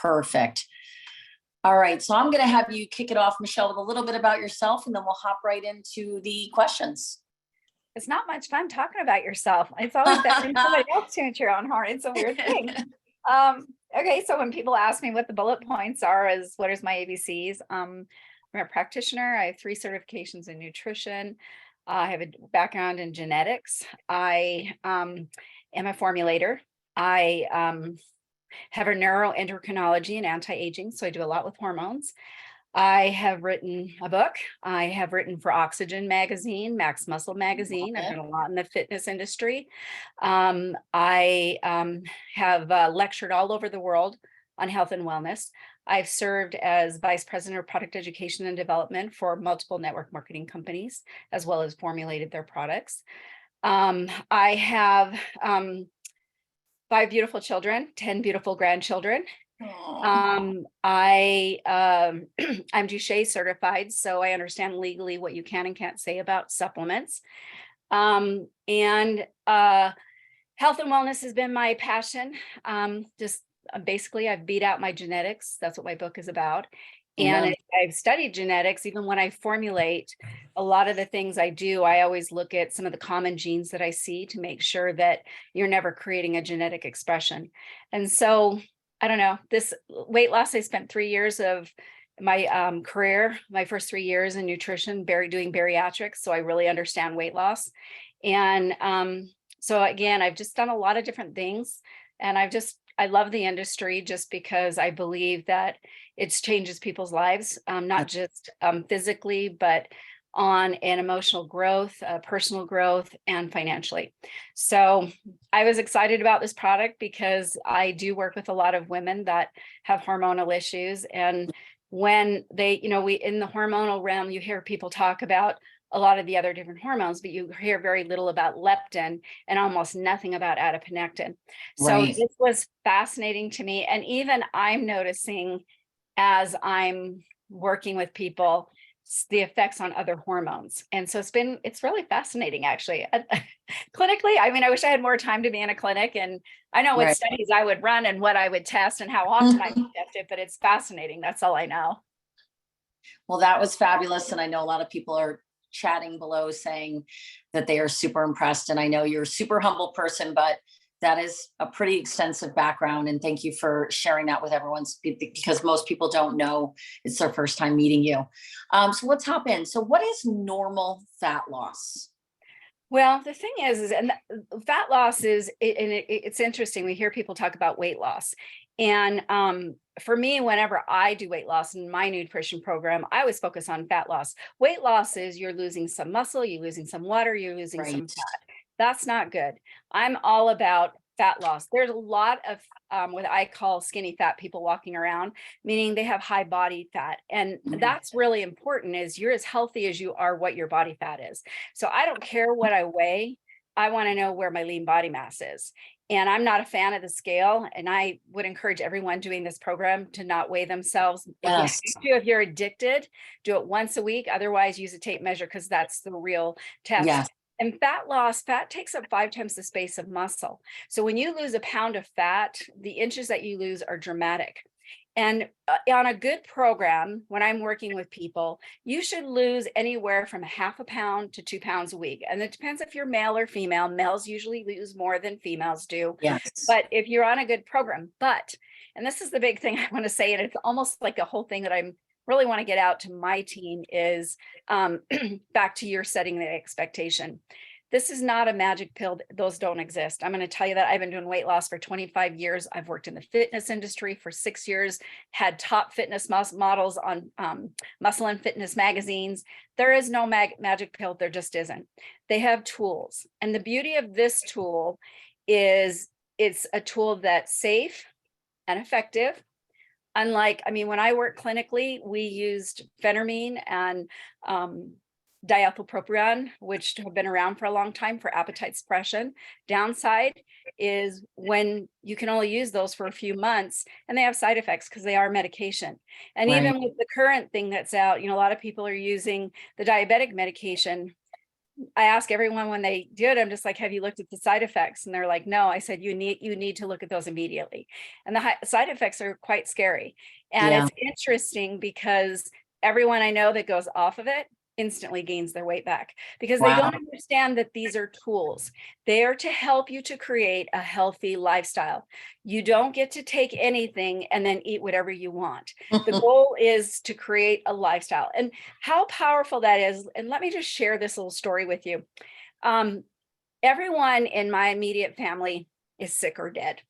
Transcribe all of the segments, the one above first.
Perfect. All right. So I'm going to have you kick it off, Michelle, with a little bit about yourself, and then we'll hop right into the questions. It's not much fun talking about yourself. It's always better than somebody else to your own horn. It's a weird thing. Okay, so when people ask me what the bullet points are, is what is my ABCs? I'm a practitioner. I have 3 certifications in nutrition. I have a background in genetics. I am a formulator. I have a neuroendocrinology and anti-aging, so I do a lot with hormones. I have written a book. I have written for Oxygen magazine, Max Muscle magazine. I've done a lot in the fitness industry. I have lectured all over the world on health and wellness. I've served as vice president of product education and development for multiple network marketing companies, as well as formulated their products. I have 5 beautiful children, 10 beautiful grandchildren. I'm Duché certified, so I understand legally what you can and can't say about supplements. And health and wellness has been my passion. Basically, I've beat out my genetics. That's what my book is about. And I've studied genetics. Even when I formulate a lot of the things I do, I always look at some of the common genes that I see to make sure that you're never creating a genetic expression. And so, I don't know, this weight loss, I spent 3 years of my career, my first 3 years in nutrition, doing bariatrics. So I really understand weight loss. And so again, I've just done a lot of different things, and I love the industry just because I believe that it changes people's lives, not just physically, but on an emotional growth, personal growth, and financially. So I was excited about this product because I do work with a lot of women that have hormonal issues. And when they, in the hormonal realm, you hear people talk about a lot of the other different hormones, but you hear very little about leptin and almost nothing about adiponectin. So this was fascinating to me. And even I'm noticing as I'm working with people, the effects on other hormones. And so it's really fascinating, actually. Clinically, I mean, I wish I had more time to be in a clinic, and I know what studies I would run and what I would test and how often I would test it, but it's fascinating. That's all I know. Well, that was fabulous. And I know a lot of people are chatting below saying that they are super impressed. And I know you're a super humble person, but that is a pretty extensive background. And thank you for sharing that with everyone, because most people don't know. It's their first time meeting you. So let's hop in. So what is normal fat loss? Well, the thing is and fat loss it's interesting. We hear people talk about weight loss. And for me, whenever I do weight loss in my nutrition program, I always focus on fat loss. Weight loss is you're losing some muscle, you're losing some water, you're losing some fat. That's not good. I'm all about fat loss. There's a lot of what I call skinny fat people walking around, meaning they have high body fat. And that's really important, is you're as healthy as you are what your body fat is. So I don't care what I weigh. I want to know where my lean body mass is. And I'm not a fan of the scale. And I would encourage everyone doing this program to not weigh themselves. If you're addicted, do it once a week. Otherwise, use a tape measure, because that's the real test. And fat loss, fat takes up 5 times the space of muscle. So when you lose a pound of fat, the inches that you lose are dramatic. And on a good program, when I'm working with people, you should lose anywhere from 0.5 pound to 2 pounds a week. And it depends if you're male or female. Males usually lose more than females do. But if you're on a good program, and this is the big thing I want to say, and it's almost like a whole thing that I'm really want to get out to my team, is back to your setting the expectation. This is not a magic pill. Those don't exist. I'm going to tell you that I've been doing weight loss for 25 years. I've worked in the fitness industry for 6 years, had top fitness models on Muscle and Fitness magazines. There is no magic pill. There just isn't. They have tools. And the beauty of this tool is it's a tool that's safe and effective. Unlike, when I work clinically, we used phentermine and diethylpropion, which have been around for a long time for appetite suppression. Downside is when you can only use those for a few months, and they have side effects because they are medication. And even with the current thing that's out, a lot of people are using the diabetic medication I ask everyone when they do it, I'm just like, have you looked at the side effects? And they're like, no. I said, you need to look at those immediately. And the side effects are quite scary. And Yeah. it's interesting because everyone I know that goes off of it instantly gains their weight back because they don't Wow. understand that these are tools. They are to help you to create a healthy lifestyle. You don't get to take anything and then eat whatever you want. The goal is to create a lifestyle. And how powerful that is. And let me just share this little story with you. Um, Everyone in my immediate family is sick or dead.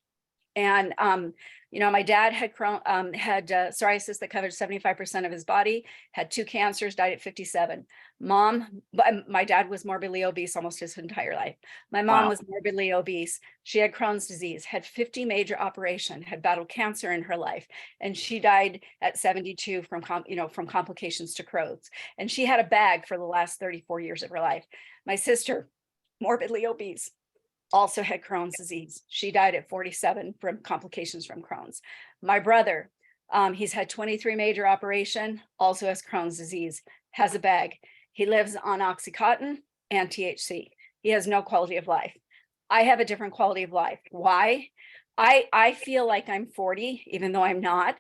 And my dad had psoriasis that covered 75% of his body, had 2 cancers, died at 57. My dad was morbidly obese almost his entire life. My mom Wow. was morbidly obese. She had Crohn's disease, had 50 major operations, had battled cancer in her life, and she died at 72 from complications to Crohn's. And she had a bag for the last 34 years of her life. My sister, morbidly obese, also had Crohn's disease. She died at 47 from complications from Crohn's. My brother, he's had 23 major operation, also has Crohn's disease, has a bag. He lives on Oxycontin and THC. He has no quality of life. I have a different quality of life. Why? I feel like I'm 40, even though I'm not.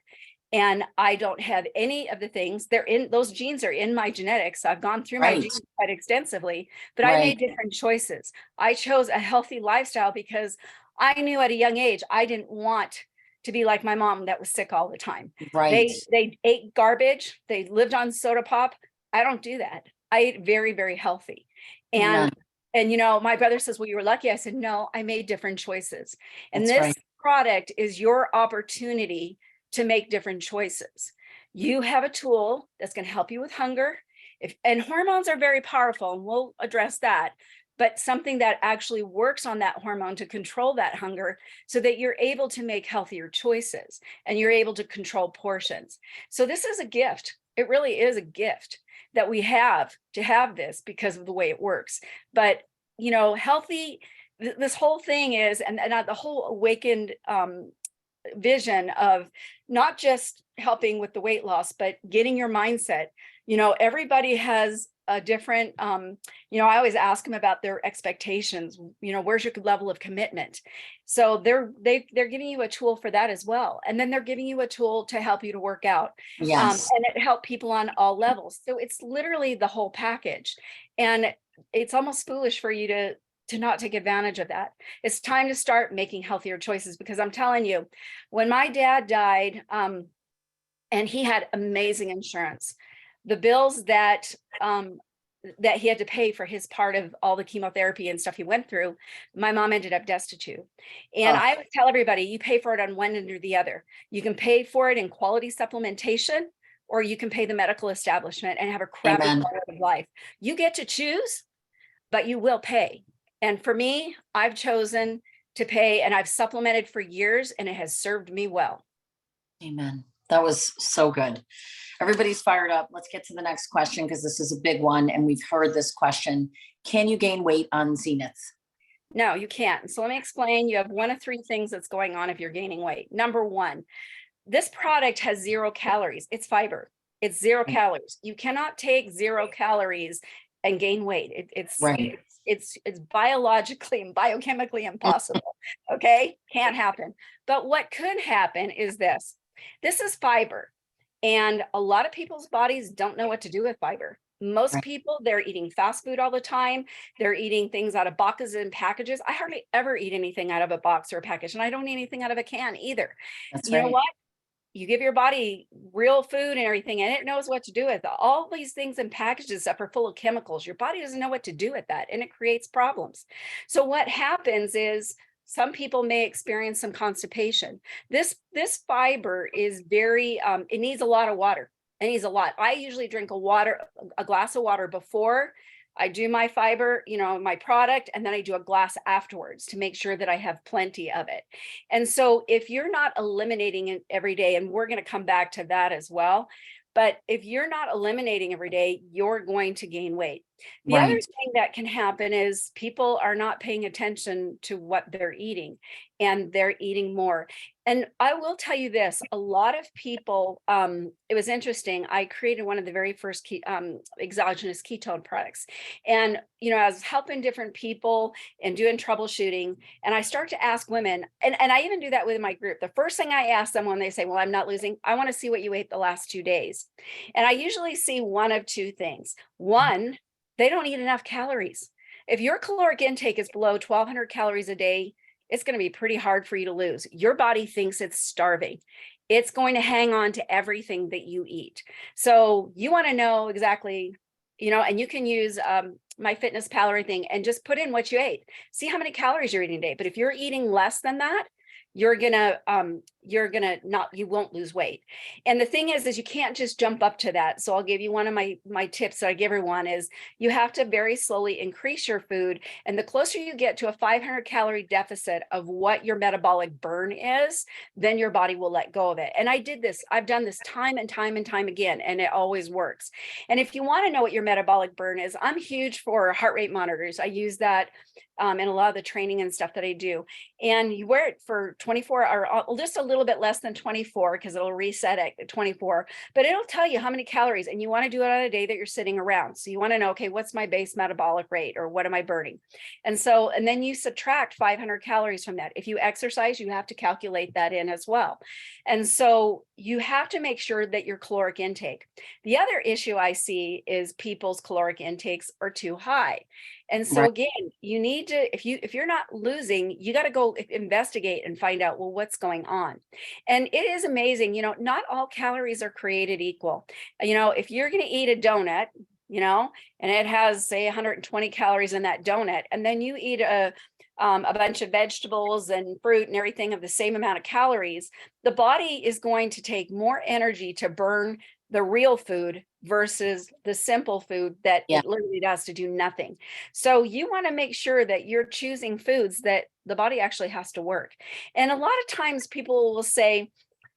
And I don't have any of the things. Those genes are in my genetics. So I've gone through my Right. genes quite extensively, but I Right. made different choices. I chose a healthy lifestyle because I knew at a young age I didn't want to be like my mom that was sick all the time. Right. They ate garbage. They lived on soda pop. I don't do that. I ate very, very healthy. Amen. And my brother says, well, you were lucky. I said, no, I made different choices. And That's this right. product is your opportunity to make different choices. You have a tool that's going to help you with hunger. And hormones are very powerful, and we'll address that, but something that actually works on that hormone to control that hunger so that you're able to make healthier choices and you're able to control portions. So this is a gift. It really is a gift that we have to have this because of the way it works. But, healthy, this whole thing is, and the whole awakened vision of not just helping with the weight loss, but getting your mindset. Everybody has a different, I always ask them about their expectations. Where's your level of commitment? So they're giving you a tool for that as well. And then they're giving you a tool to help you to work out. Yes. And it helped people on all levels. So it's literally the whole package. And it's almost foolish for you to not take advantage of that. It's time to start making healthier choices, because I'm telling you, when my dad died, and he had amazing insurance, the bills that he had to pay for his part of all the chemotherapy and stuff he went through, my mom ended up destitute. And Oh, I would tell everybody, you pay for it on one end or the other. You can pay for it in quality supplementation, or you can pay the medical establishment and have a crappy amen. quality of life. You get to choose, but you will pay. And for me, I've chosen to pay, and I've supplemented for years, and it has served me well. Amen. That was so good. Everybody's fired up. Let's get to the next question, because this is a big one and we've heard this question. Can you gain weight on Zenith? No, you can't. So let me explain. You have one of 3 things that's going on if you're gaining weight. Number 1, this product has 0 calories. It's fiber. It's 0 calories. You cannot take 0 calories and gain weight. It's biologically and biochemically impossible. Okay, can't happen. But what could happen is this. This is fiber, and a lot of people's bodies don't know what to do with fiber. Most Right. people, they're eating fast food all the time. They're eating things out of boxes and packages. I hardly ever eat anything out of a box or a package, and I don't eat anything out of a can either. That's You know right. what? You give your body real food and everything, and it knows what to do with it. All these things in packages stuff are full of chemicals. Your body doesn't know what to do with that, and it creates problems. So what happens is some people may experience some constipation. This fiber is very, it needs a lot of water. It needs a lot. I usually drink a glass of water before I do my fiber, my product, and then I do a glass afterwards to make sure that I have plenty of it. And so if you're not eliminating it every day, and we're going to come back to that as well, but if you're not eliminating every day, you're going to gain weight. The other Right. thing that can happen is people are not paying attention to what they're eating, and they're eating more. And I will tell you this, a lot of people, it was interesting. I created one of the very first exogenous ketone products. And, I was helping different people and doing troubleshooting. And I start to ask women, and I even do that with my group. The first thing I ask them when they say, well, I'm not losing, I want to see what you ate the last 2 days. And I usually see one of two things. One, they don't eat enough calories. If your caloric intake is below 1,200 calories a day, it's going to be pretty hard for you to lose. Your body thinks it's starving. It's going to hang on to everything that you eat. So you want to know exactly, and you can use my fitness pal or thing and just put in what you ate. See how many calories you're eating a day. But if you're eating less than that, you're gonna you won't lose weight. And the thing is you can't just jump up to that. So I'll give you one of my tips that I give everyone is you have to very slowly increase your food. And the closer you get to a 500 calorie deficit of what your metabolic burn is, then your body will let go of it. And I've done this time and time and time again, and it always works. And if you want to know what your metabolic burn is, I'm huge for heart rate monitors. I use that in a lot of the training and stuff that I do. And you wear it for 24 or just a little bit less than 24 because it'll reset at 24, but it'll tell you how many calories, and you want to do it on a day that you're sitting around. So you want to know, okay, what's my base metabolic rate or what am I burning? And then you subtract 500 calories from that. If you exercise, you have to calculate that in as well. And so you have to make sure that your caloric intake. The other issue I see is people's caloric intakes are too high. And so Right. again, you need to, if you're not losing, you got to go investigate and find out, well, what's going on. And it is amazing, not all calories are created equal. If you're going to eat a donut, and it has say 120 calories in that donut, and then you eat a bunch of vegetables and fruit and everything of the same amount of calories, the body is going to take more energy to burn the real food versus the simple food that Yeah. it literally does to do nothing. So you want to make sure that you're choosing foods that the body actually has to work. And a lot of times people will say,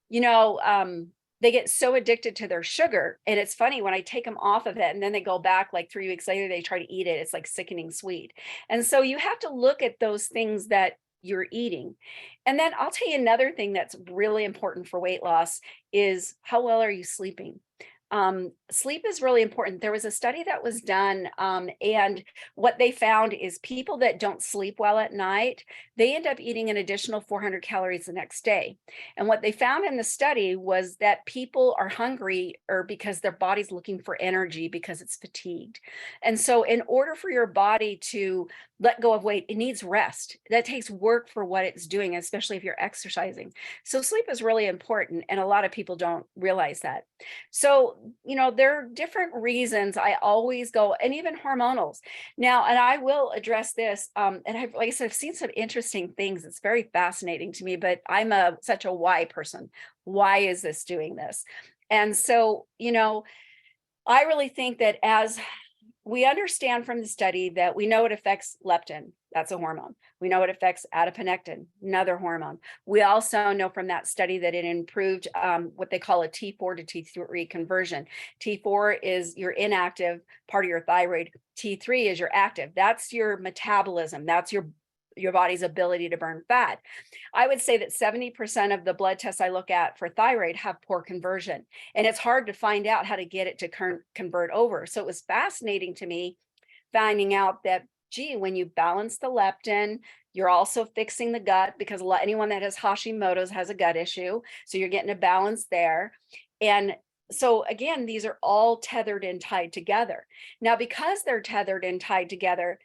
they get so addicted to their sugar. And it's funny when I take them off of it and then they go back like 3 weeks later, they try to eat it. It's like sickening sweet. And so you have to look at those things that you're eating. And then I'll tell you another thing that's really important for weight loss is how well are you sleeping? Sleep is really important. There was a study that was done, and what they found is people that don't sleep well at night, they end up eating an additional 400 calories the next day. And what they found in the study was that people are hungry or because their body's looking for energy because it's fatigued. And so in order for your body to let go of weight, it needs rest. That takes work for what it's doing, especially if you're exercising. So sleep is really important, and a lot of people don't realize that. So, there are different reasons I always go, and even hormonals. Now, and I will address this. And like I said, I've seen some interesting things. It's very fascinating to me, but I'm such a why person. Why is this doing this? And so, I really think that as we understand from the study that we know it affects leptin, that's a hormone. We know it affects adiponectin, another hormone. We also know from that study that it improved what they call a T4 to T3 conversion. T4 is your inactive part of your thyroid. T3 is your active. That's your metabolism. That's your body's ability to burn fat. I would say that 70% of the blood tests I look at for thyroid have poor conversion, and it's hard to find out how to get it to convert over. So it was fascinating to me finding out that, gee, when you balance the leptin, you're also fixing the gut, because anyone that has Hashimoto's has a gut issue. So you're getting a balance there. And so again, these are all tethered and tied together. Now, because they're tethered and tied together,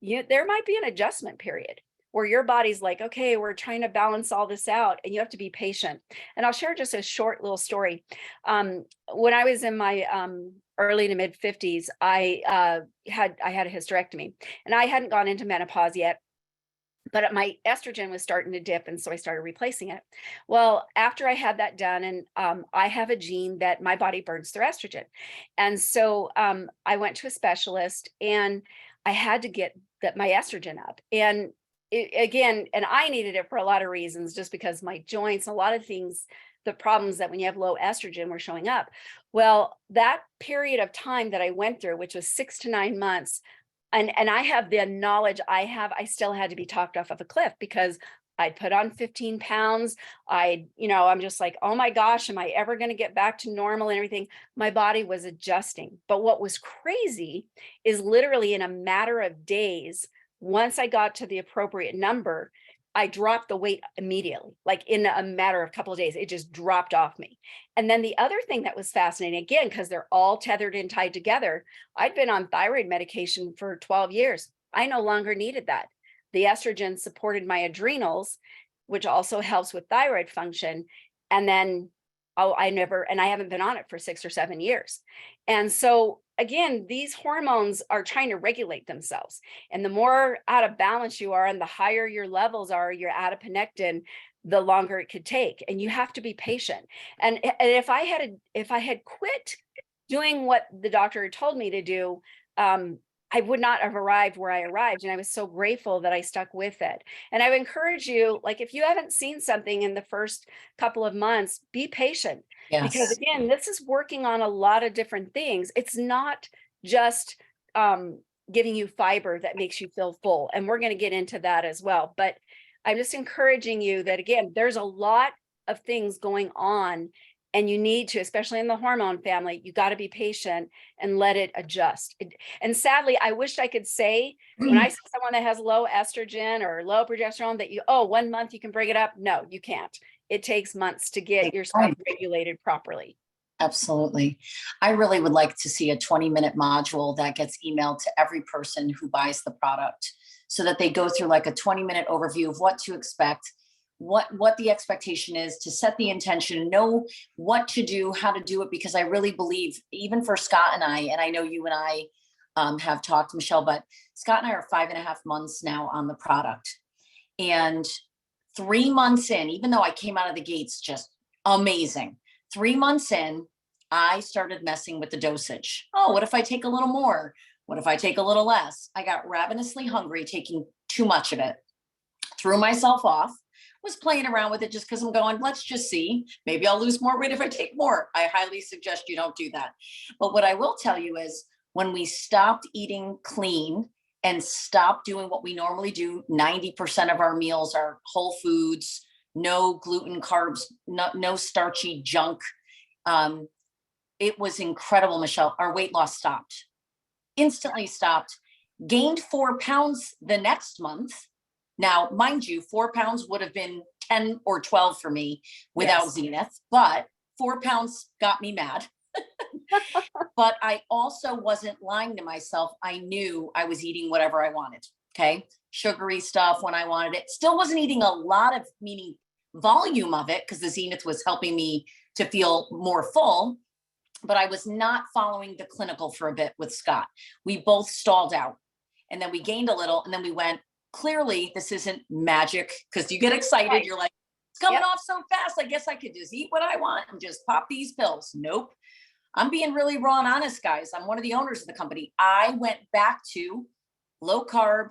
there might be an adjustment period where your body's like, okay, we're trying to balance all this out, and you have to be patient. And I'll share just a short little story. When I was in my early to mid 50s, I had a hysterectomy, and I hadn't gone into menopause yet, but my estrogen was starting to dip, and so I started replacing it. Well, after I had that done, and I have a gene that my body burns through estrogen, and so I went to a specialist, and I had to get my estrogen up. And again, and I needed it for a lot of reasons, just because my joints, a lot of things, the problems that when you have low estrogen were showing up. Well, that period of time that I went through, which was 6 to 9 months, and I have the knowledge I still had to be talked off of a cliff because I'd put on 15 pounds. I'm just like, oh my gosh, am I ever going to get back to normal and everything? My body was adjusting. But what was crazy is literally in a matter of days, once I got to the appropriate number, I dropped the weight immediately, like in a matter of a couple of days, it just dropped off me. And then the other thing that was fascinating, again, because they're all tethered and tied together, I'd been on thyroid medication for 12 years. I no longer needed that. The estrogen supported my adrenals, which also helps with thyroid function. And then I haven't been on it for 6 or 7 years. And so again, these hormones are trying to regulate themselves. And the more out of balance you are and the higher your levels are, your adiponectin, the longer it could take. And you have to be patient. And if I had quit doing what the doctor had told me to do, I would not have arrived where I arrived. And I was so grateful that I stuck with it. And I would encourage you, like, if you haven't seen something in the first couple of months, be patient. Because Yes. again, this is working on a lot of different things. It's not just giving you fiber that makes you feel full. And we're going to get into that as well. But I'm just encouraging you that, again, there's a lot of things going on. And you need to, especially in the hormone family, you got to be patient and let it adjust. And sadly, I wish I could say when I see someone that has low estrogen or low progesterone that 1 month you can bring it up. No, you can't. It takes months to get your stuff regulated properly. Absolutely. I really would like to see a 20-minute module that gets emailed to every person who buys the product so that they go through like a 20-minute overview of what to expect, what the expectation is, to set the intention, know what to do, how to do it, because I really believe, even for Scott and I know you and I have talked, Michelle, but Scott and I are 5.5 months now on the product. And 3 months in, even though I came out of the gates just amazing, 3 months in, I started messing with the dosage. Oh, what if I take a little more? What if I take a little less? I got ravenously hungry taking too much of it, threw myself off, was playing around with it just because I'm going, let's just see. Maybe I'll lose more weight if I take more. I highly suggest you don't do that. But what I will tell you is when we stopped eating clean and stopped doing what we normally do, 90% of our meals are whole foods, no gluten, carbs, no starchy junk. It was incredible, Michelle. Our weight loss stopped, instantly stopped, gained 4 pounds the next month. Now, mind you, 4 pounds would have been 10 or 12 for me without Zenith, but 4 pounds got me mad. But I also wasn't lying to myself. I knew I was eating whatever I wanted. Okay. Sugary stuff when I wanted it. Still wasn't eating a lot of, meaning volume of it, because the Zenith was helping me to feel more full. But I was not following the clinical for a bit with Scott. We both stalled out, and then we gained a little, and then we went, clearly this isn't magic, because you get excited. Right. You're like, it's coming off so fast. I guess I could just eat what I want and just pop these pills. Nope. I'm being really raw and honest, guys. I'm one of the owners of the company. I went back to low carb,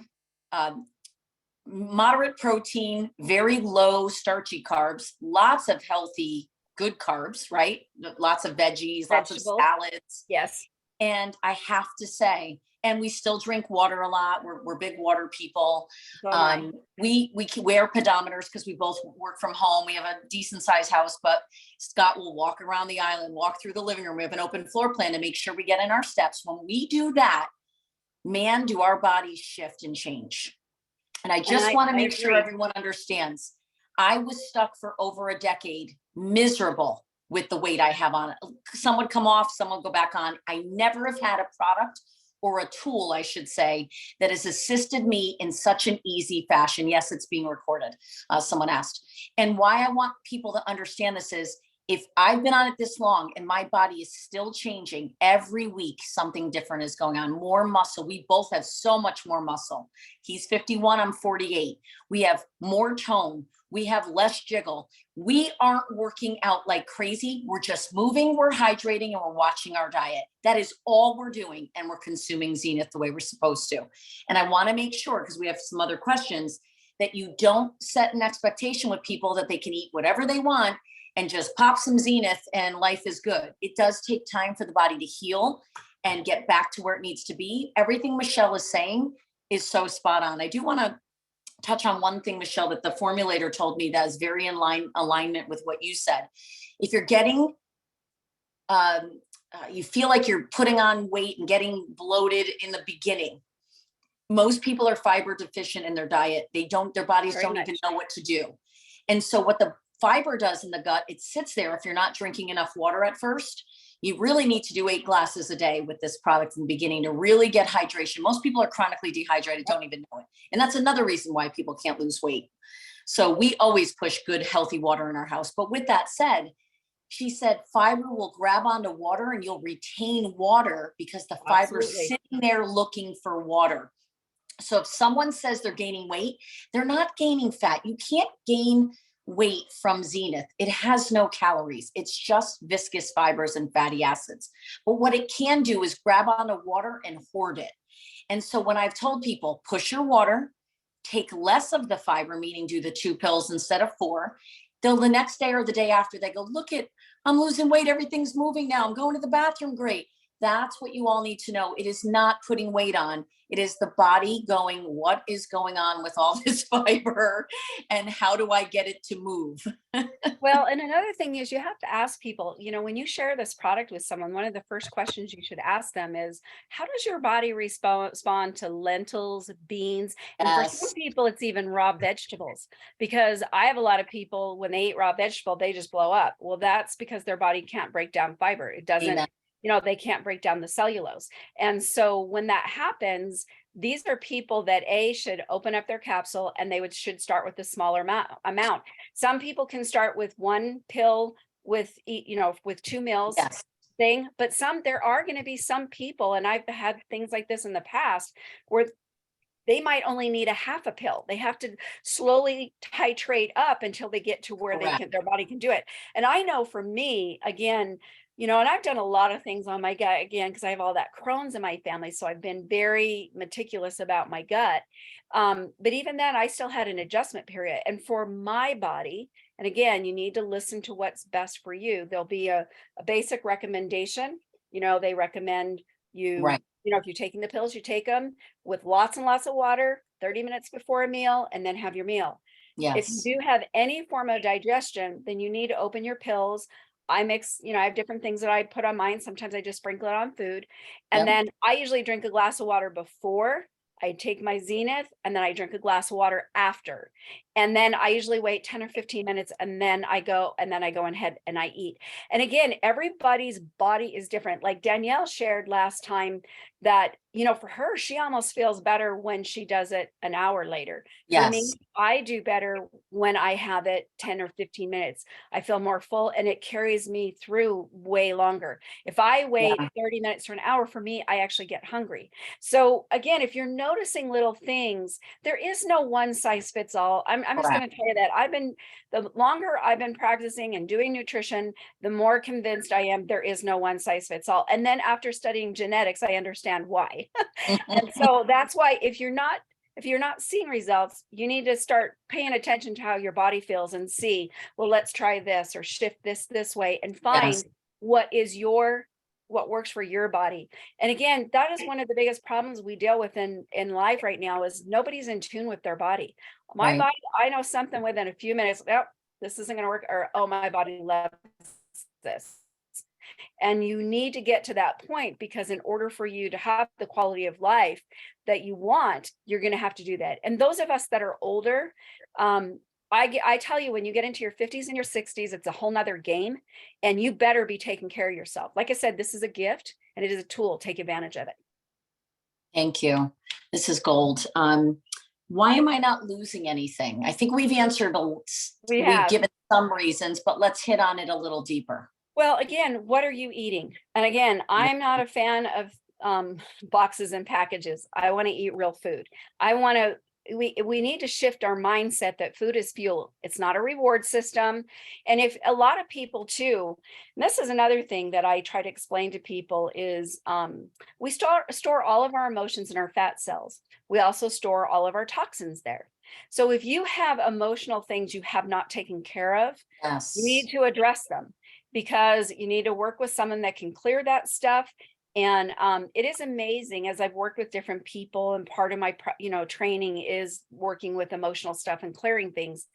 moderate protein, very low starchy carbs, lots of healthy, good carbs, right? Lots of veggies, lots of salads. Yes. And I have to say, and we still drink water a lot. We're big water people. We wear pedometers because we both work from home. We have a decent sized house, but Scott will walk around the island, walk through the living room. We have an open floor plan to make sure we get in our steps. When we do that, man, do our bodies shift and change. And I just want to make sure everyone understands. I was stuck for over a decade, miserable with the weight I have on it. Some would come off, some would go back on. I never have had a product or a tool, I should say, that has assisted me in such an easy fashion. Yes, it's being recorded. Someone asked. And why I want people to understand this is, if I've been on it this long and my body is still changing every week, something different is going on. More muscle. We both have so much more muscle. He's 51, I'm 48. We have more tone. We have less jiggle. We aren't working out like crazy. We're just moving, we're hydrating, and we're watching our diet. That is all we're doing. And we're consuming Zenith the way we're supposed to. And I want to make sure, because we have some other questions, that you don't set an expectation with people that they can eat whatever they want and just pop some Zenith and life is good. It does take time for the body to heal and get back to where it needs to be. Everything Michelle is saying is so spot on. I do want to touch on one thing, Michelle, that the formulator told me that is very in alignment with what you said. If you're getting, you feel like you're putting on weight and getting bloated in the beginning, most people are fiber deficient in their diet. Their bodies don't even know what to do. And so what the fiber does in the gut, it sits there. If you're not drinking enough water at first, you really need to do 8 glasses a day with this product in the beginning to really get hydration. Most people are chronically dehydrated, don't even know it. And that's another reason why people can't lose weight. So we always push good, healthy water in our house. But with that said, she said fiber will grab onto water and you'll retain water because the fiber is sitting there looking for water. So if someone says they're gaining weight, they're not gaining fat. You can't gain weight from Zenith. It has no calories. It's just viscous fibers and fatty acids. But what it can do is grab onto water and hoard it. And so when I've told people, push your water, take less of the fiber, meaning do the 2 pills instead of 4, they'll the next day or the day after, they go, look at, I'm losing weight. Everything's moving now. I'm going to the bathroom. Great. That's what you all need to know. It is not putting weight on. It is the body going, what is going on with all this fiber and how do I get it to move? Well, and another thing is you have to ask people, when you share this product with someone, one of the first questions you should ask them is, how does your body respond to lentils, beans? And for some people, it's even raw vegetables, because I have a lot of people, when they eat raw vegetable, they just blow up. Well, that's because their body can't break down fiber. It doesn't. They can't break down the cellulose. And so when that happens, these are people that should open up their capsule and they should start with a smaller amount. Some people can start with 1 pill with 2 meals thing, but there are going to be some people, and I've had things like this in the past, where they might only need a half a pill. They have to slowly titrate up until they get to where their body can do it. And I know for me, again, and I've done a lot of things on my gut, again, because I have all that Crohn's in my family. So I've been very meticulous about my gut. But even then, I still had an adjustment period. And for my body, and again, you need to listen to what's best for you. There'll be a basic recommendation. They recommend you, if you're taking the pills, you take them with lots and lots of water, 30 minutes before a meal, and then have your meal. If you do have any form of digestion, then you need to open your pills. I mix, I have different things that I put on mine. Sometimes I just sprinkle it on food. And then I usually drink a glass of water before I take my Zenith, and then I drink a glass of water after. And then I usually wait 10 or 15 minutes, and then I go ahead and I eat. And again, everybody's body is different. Like Danielle shared last time that, for her, she almost feels better when she does it an hour later. For me, I do better when I have it 10 or 15 minutes. I feel more full and it carries me through way longer. If I wait 30 minutes to an hour, for me, I actually get hungry. So again, if you're noticing little things, there is no one size fits all. I'm just going to tell you that the longer I've been practicing and doing nutrition, the more convinced I am there is no one size fits all. And then after studying genetics, I understand why. And so that's why if you're not seeing results, you need to start paying attention to how your body feels and see, well, let's try this or shift this way and find what works for your body. And again, that is one of the biggest problems we deal with in life right now, is nobody's in tune with their body. My body, I know something within a few minutes, this isn't going to work, or, oh, my body loves this. And you need to get to that point, because in order for you to have the quality of life that you want, you're going to have to do that. And those of us that are older, I tell you, when you get into your 50s and your 60s, it's a whole nother game, and you better be taking care of yourself. Like I said, this is a gift and it is a tool. Take advantage of it. Thank you. This is gold. Why am I not losing anything? I think we've answered, we've given some reasons, but let's hit on it a little deeper. Well, again, what are you eating? And again, I'm not a fan of boxes and packages. I want to eat real food. We need to shift our mindset that food is fuel. It's not a reward system. And if a lot of people too, and this is another thing that I try to explain to people, is we store all of our emotions in our fat cells. We also store all of our toxins there. So if you have emotional things you have not taken care of, you Yes. need to address them, because you need to work with someone that can clear that stuff. And it is amazing, as I've worked with different people, and part of my training is working with emotional stuff and clearing things.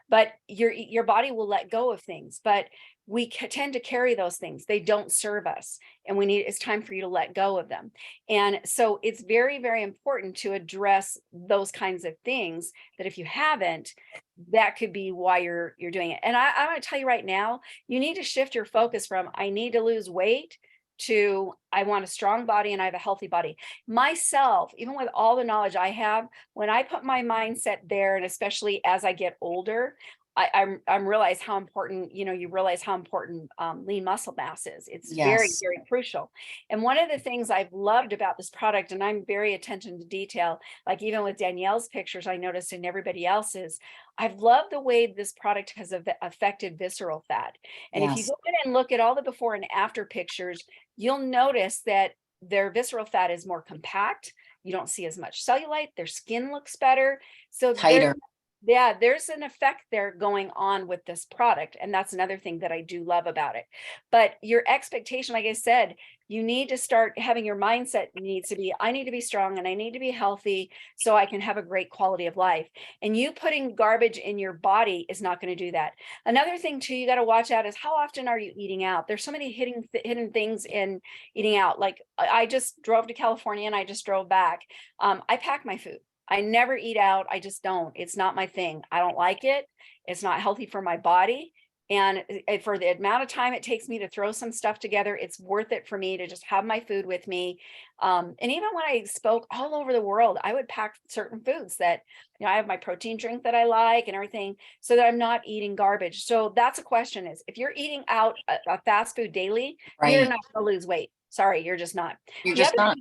But your body will let go of things, but we tend to carry those things. They don't serve us, and it's time for you to let go of them. And so it's very, very important to address those kinds of things, that if you haven't, that could be why you're doing it. And I'm going to tell you right now, you need to shift your focus from I need to lose weight to I want a strong body and I have a healthy body. Myself, even with all the knowledge I have, when I put my mindset there, and especially as I get older, I'm realize how important, you realize how important lean muscle mass is. It's very, Yes. very crucial. And one of the things I've loved about this product, and I'm very attention to detail, like even with Danielle's pictures, I noticed in everybody else's, I've loved the way this product has affected visceral fat. And if you Yes. go in and look at all the before and after pictures, you'll notice that their visceral fat is more compact. You don't see as much cellulite. Their skin looks better. So Tighter. there's an effect there going on with this product. And that's another thing that I do love about it. But your expectation, like I said, you need to start having your mindset needs to be, I need to be strong and I need to be healthy so I can have a great quality of life. And you putting garbage in your body is not going to do that. Another thing too, you got to watch out is how often are you eating out? There's so many hidden things in eating out. Like I just drove to California and I just drove back. I pack my food. I never eat out. I just don't. It's not my thing. I don't like it. It's not healthy for my body. And for the amount of time it takes me to throw some stuff together, it's worth it for me to just have my food with me. And even when I spoke all over the world, I would pack certain foods that, I have my protein drink that I like and everything, so that I'm not eating garbage. So that's a question, is if you're eating out a fast food daily, you're Right. not going to lose weight. Sorry, you're just not. You're The just other not.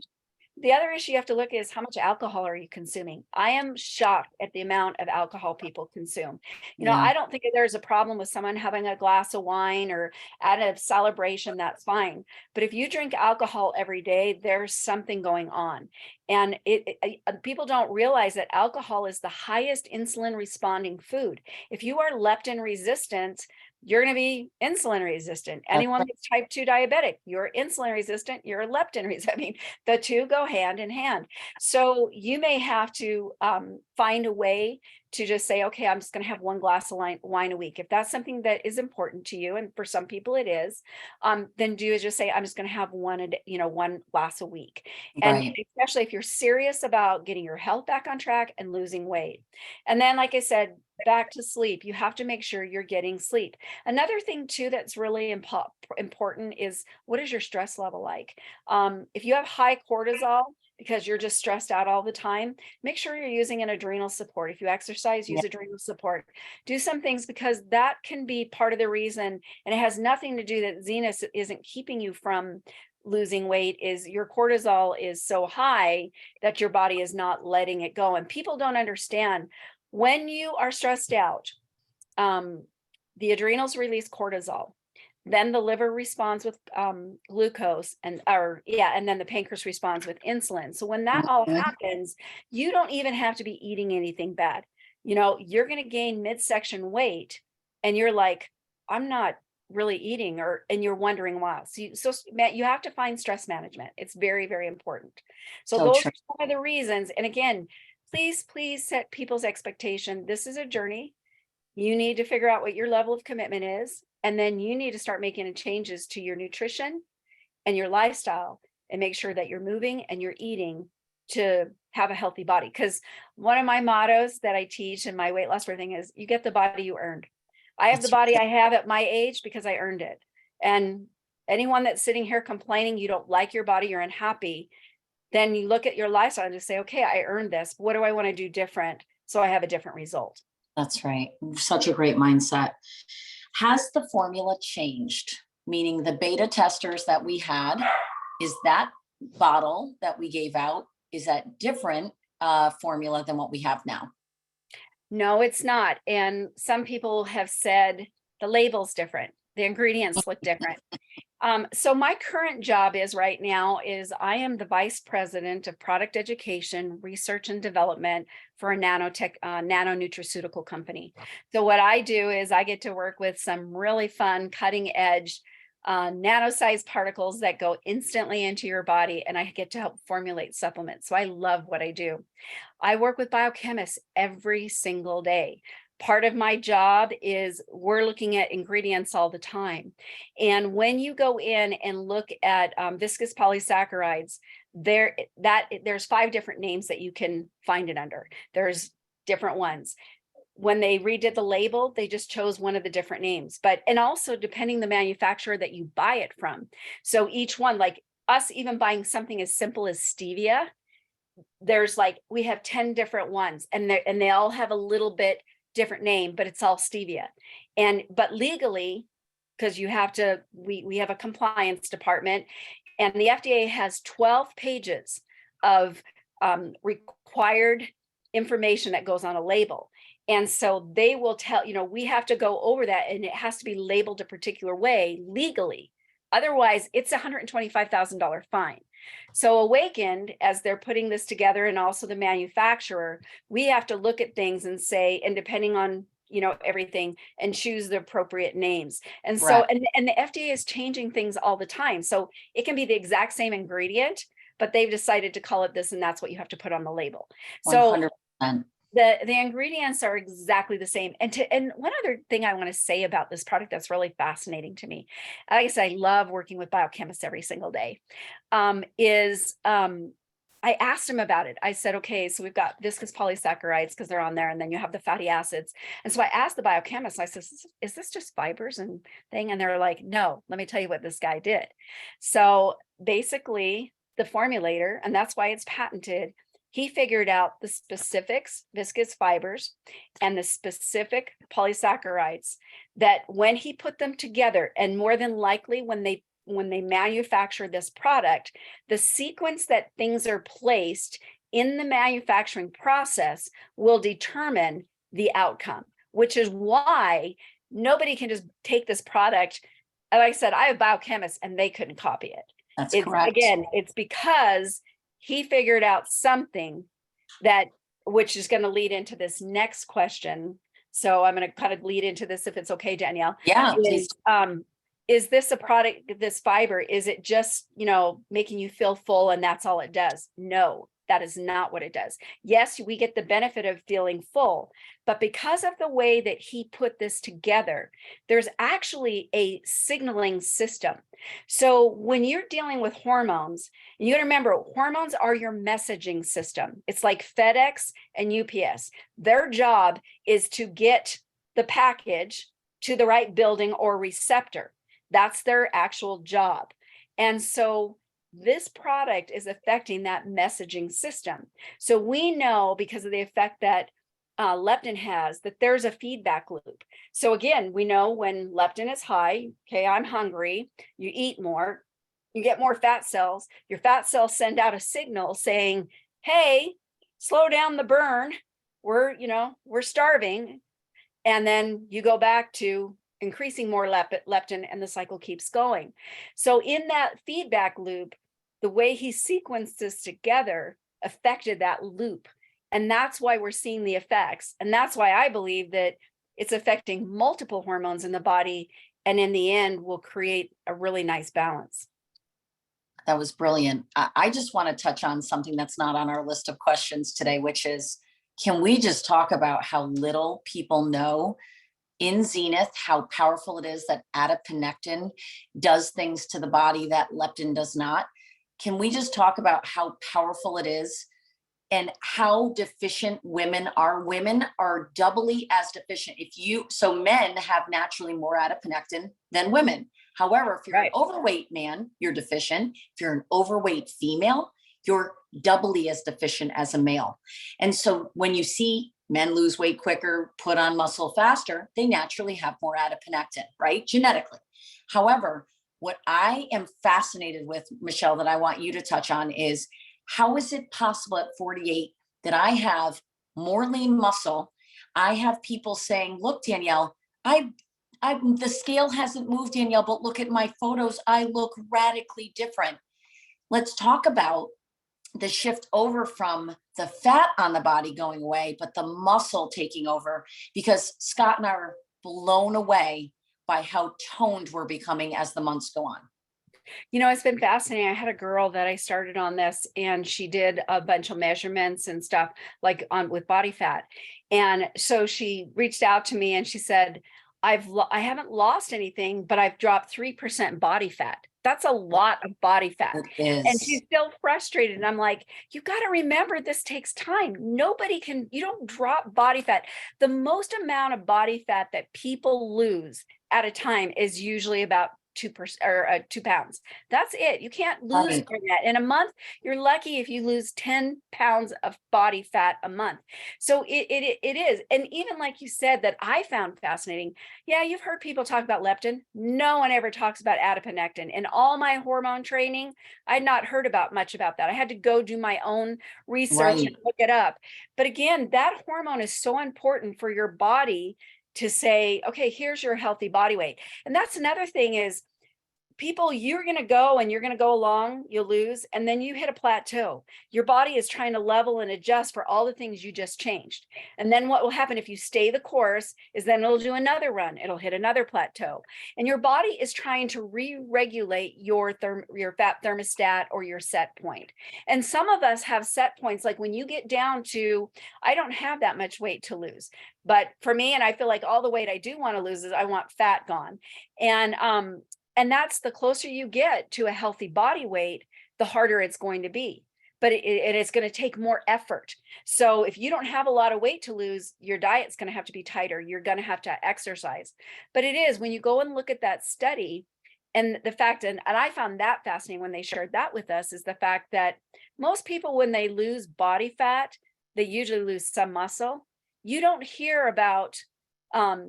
the other issue you have to look at is how much alcohol are you consuming? I am shocked at the amount of alcohol people consume. Yeah. I don't think there's a problem with someone having a glass of wine or at a celebration, that's fine. But if you drink alcohol every day, there's something going on. And people don't realize that alcohol is the highest insulin responding food. If you are leptin resistant, you're going to be insulin resistant. That's Anyone right. that's type 2 diabetic, you're insulin resistant, you're leptin resistant. I mean, the two go hand in hand. So you may have to find a way to just say, okay, I'm just going to have one glass of wine a week. If that's something that is important to you, and for some people it is, then just say, I'm just going to have one a day, one glass a week. And Right. especially if you're serious about getting your health back on track and losing weight. And then, like I said, back to sleep, you have to make sure you're getting sleep. Another thing too that's really important is, what is your stress level like? If you have high cortisol because you're just stressed out all the time, make sure you're using an adrenal support. If you exercise, Yeah. use adrenal support. Do some things, because that can be part of the reason, and it has nothing to do that Zenith isn't keeping you from losing weight, is your cortisol is so high that your body is not letting it go. And people don't understand, when you are stressed out, the adrenals release cortisol. Then the liver responds with glucose, and then the pancreas responds with insulin. So when that all Mhm. happens, you don't even have to be eating anything bad. You're going to gain midsection weight, and you're like, I'm not really eating, and you're wondering why. So Matt, you have to find stress management. It's very, very important. So So those true. are some of the reasons. And again, please set people's expectation. This is a journey. You need to figure out what your level of commitment is, and then you need to start making changes to your nutrition and your lifestyle, and make sure that you're moving and you're eating to have a healthy body. Because one of my mottos that I teach in my weight loss thing is, you get the body you earned. I have the That's body right. I have at my age because I earned it. And anyone that's sitting here complaining you don't like your body, you're unhappy, then you look at your lifestyle and just say, okay, I earned this. What do I want to do different so I have a different result? That's right. Such a great mindset. Has the formula changed? Meaning the beta testers that we had, is that bottle that we gave out, is that different formula than what we have now? No, it's not. And some people have said the label's different. The ingredients look different. So my current job is right now is I am the vice president of product education, research and development for a nano nutraceutical company. So what I do is I get to work with some really fun, cutting edge nano-sized particles that go instantly into your body, and I get to help formulate supplements. So I love what I do. I work with biochemists every single day. Part of my job is we're looking at ingredients all the time. And when you go in and look at viscous polysaccharides, there's 5 different names that you can find it under. There's different ones. When they redid the label, they just chose one of the different names, and also depending the manufacturer that you buy it from. So each one, like us even buying something as simple as stevia, there's like, we have 10 different ones, and they all have a little bit different name, but it's all stevia. But legally, because you have to, we have a compliance department, and the FDA has 12 pages of required information that goes on a label. And so they will tell, we have to go over that, and it has to be labeled a particular way legally. Otherwise, it's a $125,000 fine. So Awakened, as they're putting this together, and also the manufacturer, we have to look at things and say, and depending on, everything, and choose the appropriate names. And so, Right. and the FDA is changing things all the time. So it can be the exact same ingredient, but they've decided to call it this, and that's what you have to put on the label. So 100%. the ingredients are exactly the same. And one other thing I want to say about this product that's really fascinating to me, like I said, I love working with biochemists every single day, I asked him about it. I said, okay, so we've got viscous polysaccharides because they're on there, and then you have the fatty acids. And so I asked the biochemist, I said, is this just fibers and thing? And they're like, no, let me tell you what this guy did. So basically the formulator, and that's why it's patented, he figured out the specifics, viscous fibers, and the specific polysaccharides that when he put them together, and more than likely when they manufacture this product, the sequence that things are placed in the manufacturing process will determine the outcome, which is why nobody can just take this product. Like I said, I have biochemists and they couldn't copy it. That's correct. Again, it's because he figured out something which is going to lead into this next question. So I'm going to kind of lead into this, if it's okay, Danielle. Yeah. Is this a product, this fiber, is it just, making you feel full and that's all it does? No, that is not what it does. Yes, we get the benefit of feeling full, but because of the way that he put this together, there's actually a signaling system. So when you're dealing with hormones, you got to remember, hormones are your messaging system. It's like FedEx and UPS. Their job is to get the package to the right building or receptor. That's their actual job. And so this product is affecting that messaging system. So we know, because of the effect that leptin has, that there's a feedback loop. So again, we know when leptin is high, okay, I'm hungry, you eat more, you get more fat cells. Your fat cells send out a signal saying, hey, slow down the burn. We're starving. And then you go back to increasing more leptin, and the cycle keeps going. So in that feedback loop, the way he sequenced this together affected that loop. And that's why we're seeing the effects. And that's why I believe that it's affecting multiple hormones in the body, and in the end will create a really nice balance. That was brilliant. I just want to touch on something that's not on our list of questions today, which is, can we just talk about how little people know in Zenith, how powerful it is that adiponectin does things to the body that leptin does not? Can we just talk about how powerful it is and how deficient women are? Women are doubly as deficient. So men have naturally more adiponectin than women. However, if you're an overweight man, you're deficient. If you're an overweight female, you're doubly as deficient as a male. And so when you see men lose weight quicker, put on muscle faster, they naturally have more adiponectin, right? Genetically. However, what I am fascinated with, Michelle, that I want you to touch on is, how is it possible at 48 that I have more lean muscle? I have people saying, look, Danielle, I the scale hasn't moved, Danielle, but look at my photos. I look radically different. Let's talk about the shift over from the fat on the body going away, but the muscle taking over, because Scott and I are blown away by how toned we're becoming as the months go on. You know, it's been fascinating. I had a girl that I started on this, and she did a bunch of measurements and stuff like on with body fat. And so she reached out to me and she said, I haven't lost anything, but I've dropped 3% body fat. That's a lot of body fat. It is. And she's still frustrated. And I'm like, you got to remember, this takes time. You don't drop body fat. The most amount of body fat that people lose at a time is usually about 2% or 2 pounds. That's it. You can't lose Right. that in a month. You're lucky if you lose 10 pounds of body fat a month. So it is. And even like you said, that I found fascinating. Yeah, you've heard people talk about leptin. No one ever talks about adiponectin. In all my hormone training, I had not heard about much about that. I had to go do my own research Right. and look it up. But again, that hormone is so important for your body to say, okay, here's your healthy body weight. And that's another thing is, people, you're going to go and you're going to go along, you'll lose, and then you hit a plateau. Your body is trying to level and adjust for all the things you just changed. And then what will happen if you stay the course is then it'll do another run, it'll hit another plateau. And your body is trying to re-regulate your fat thermostat or your set point. And some of us have set points, like when you get down to, I don't have that much weight to lose. But for me, and I feel like all the weight I do want to lose is I want fat gone. And that's, the closer you get to a healthy body weight, the harder it's going to be. But it's going to take more effort. So if you don't have a lot of weight to lose, your diet's going to have to be tighter. You're going to have to exercise. But it is, when you go and look at that study, and the fact, and I found that fascinating when they shared that with us, is the fact that most people, when they lose body fat, they usually lose some muscle. You don't hear about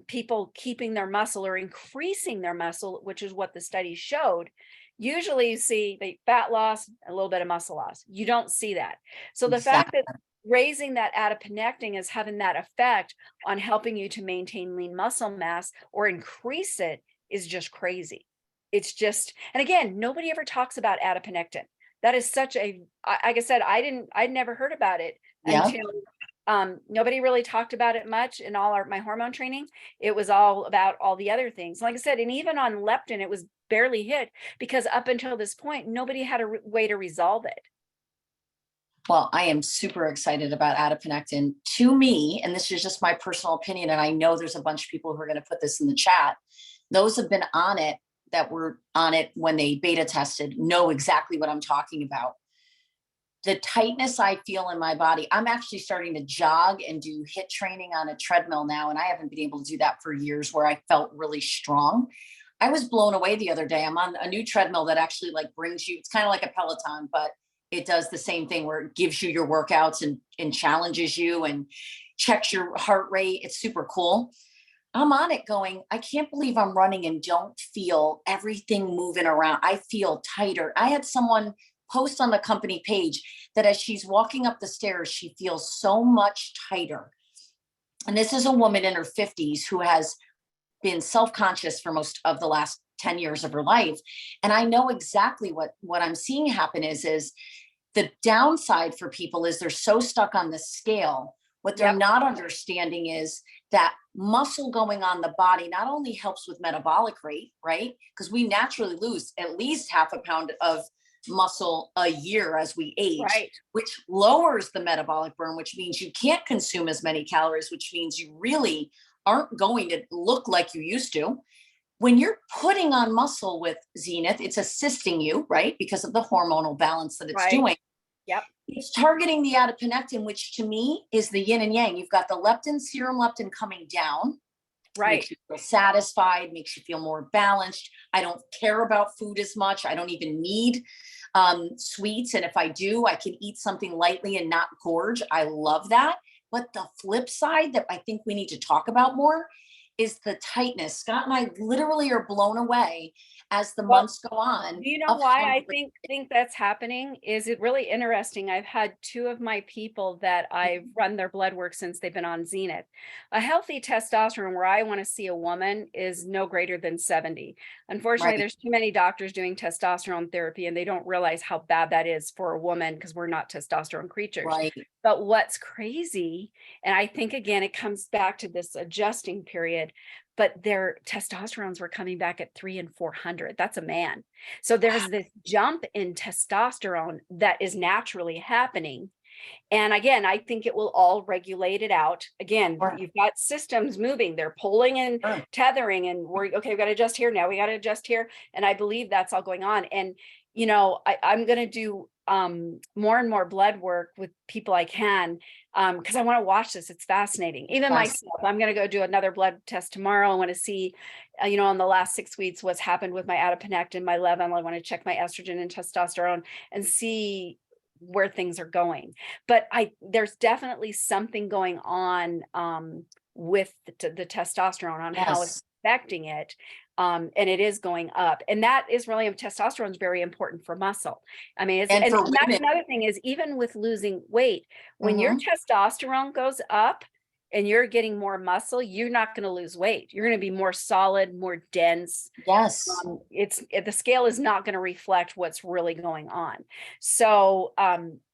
people keeping their muscle or increasing their muscle, which is what the study showed. Usually you see the fat loss, a little bit of muscle loss. You don't see that. So the fact that raising that adiponectin is having that effect on helping you to maintain lean muscle mass or increase it is just crazy. It's just, and again, nobody ever talks about adiponectin. That is such a, like I said, I'd never heard about it until nobody really talked about it much in all my hormone training. It was all about all the other things. Like I said, and even on leptin, it was barely hit because up until this point, nobody had a way to resolve it. Well, I am super excited about adiponectin. To me, and this is just my personal opinion, and I know there's a bunch of people who are going to put this in the chat, those have been on it, that were on it when they beta tested, know exactly what I'm talking about. The tightness I feel in my body, I'm actually starting to jog and do HIIT training on a treadmill now. And I haven't been able to do that for years, where I felt really strong. I was blown away the other day. I'm on a new treadmill that actually like brings you, it's kind of like a Peloton, but it does the same thing where it gives you your workouts and challenges you and checks your heart rate. It's super cool. I'm on it going, I can't believe I'm running and don't feel everything moving around. I feel tighter. I had someone post on the company page that as she's walking up the stairs, she feels so much tighter. And this is a woman in her 50s who has been self-conscious for most of the last 10 years of her life. And I know exactly what I'm seeing happen is the downside for people is they're so stuck on the scale. What they're not understanding is that muscle going on the body not only helps with metabolic rate, right? Because we naturally lose at least half a pound of muscle a year as we age, Right. which lowers the metabolic burn, which means you can't consume as many calories, which means you really aren't going to look like you used to. When you're putting on muscle with Zenith, it's assisting you, right? Because of the hormonal balance that it's doing. Yep. It's targeting the adiponectin, which to me is the yin and yang. You've got the leptin, serum leptin coming down. Right. Makes you feel satisfied, makes you feel more balanced. I don't care about food as much. I don't even need sweets. And if I do, I can eat something lightly and not gorge. I love that. But the flip side that I think we need to talk about more is the tightness. Scott and I literally are blown away as the Well, months go on do you know of why how I great. think that's happening? Is it really interesting? I've had two of my people that I've run their blood work since they've been on Zenith. A healthy testosterone where I want to see a woman is no greater than 70. Unfortunately, Right, there's too many doctors doing testosterone therapy and they don't realize how bad that is for a woman because we're not testosterone creatures. right. But what's crazy, and I think again, it comes back to this adjusting period, but their testosterones were coming back at 300 and 400. That's a man. So there's this jump in testosterone that is naturally happening. And again, I think it will all regulate it out. Again, Sure, you've got systems moving, they're pulling and sure. tethering, and we're okay, we got to adjust here now, we got to adjust here. And I believe that's all going on. And, I'm going to do more and more blood work with people I can because I want to watch this. It's fascinating. Even Yes. myself, I'm going to go do another blood test tomorrow. I want to see, in the last 6 weeks, what's happened with my adiponectin, my level. I want to check my estrogen and testosterone and see where things are going. But there's definitely something going on with the testosterone on how it's Yes. affecting it. And it is going up. And that is really, testosterone is very important for muscle. I mean, And and for that's women, another thing is even with losing weight, when your mhm, testosterone goes up and you're getting more muscle, you're not going to lose weight. You're going to be more solid, more dense. yes. The scale is not going to reflect what's really going on. So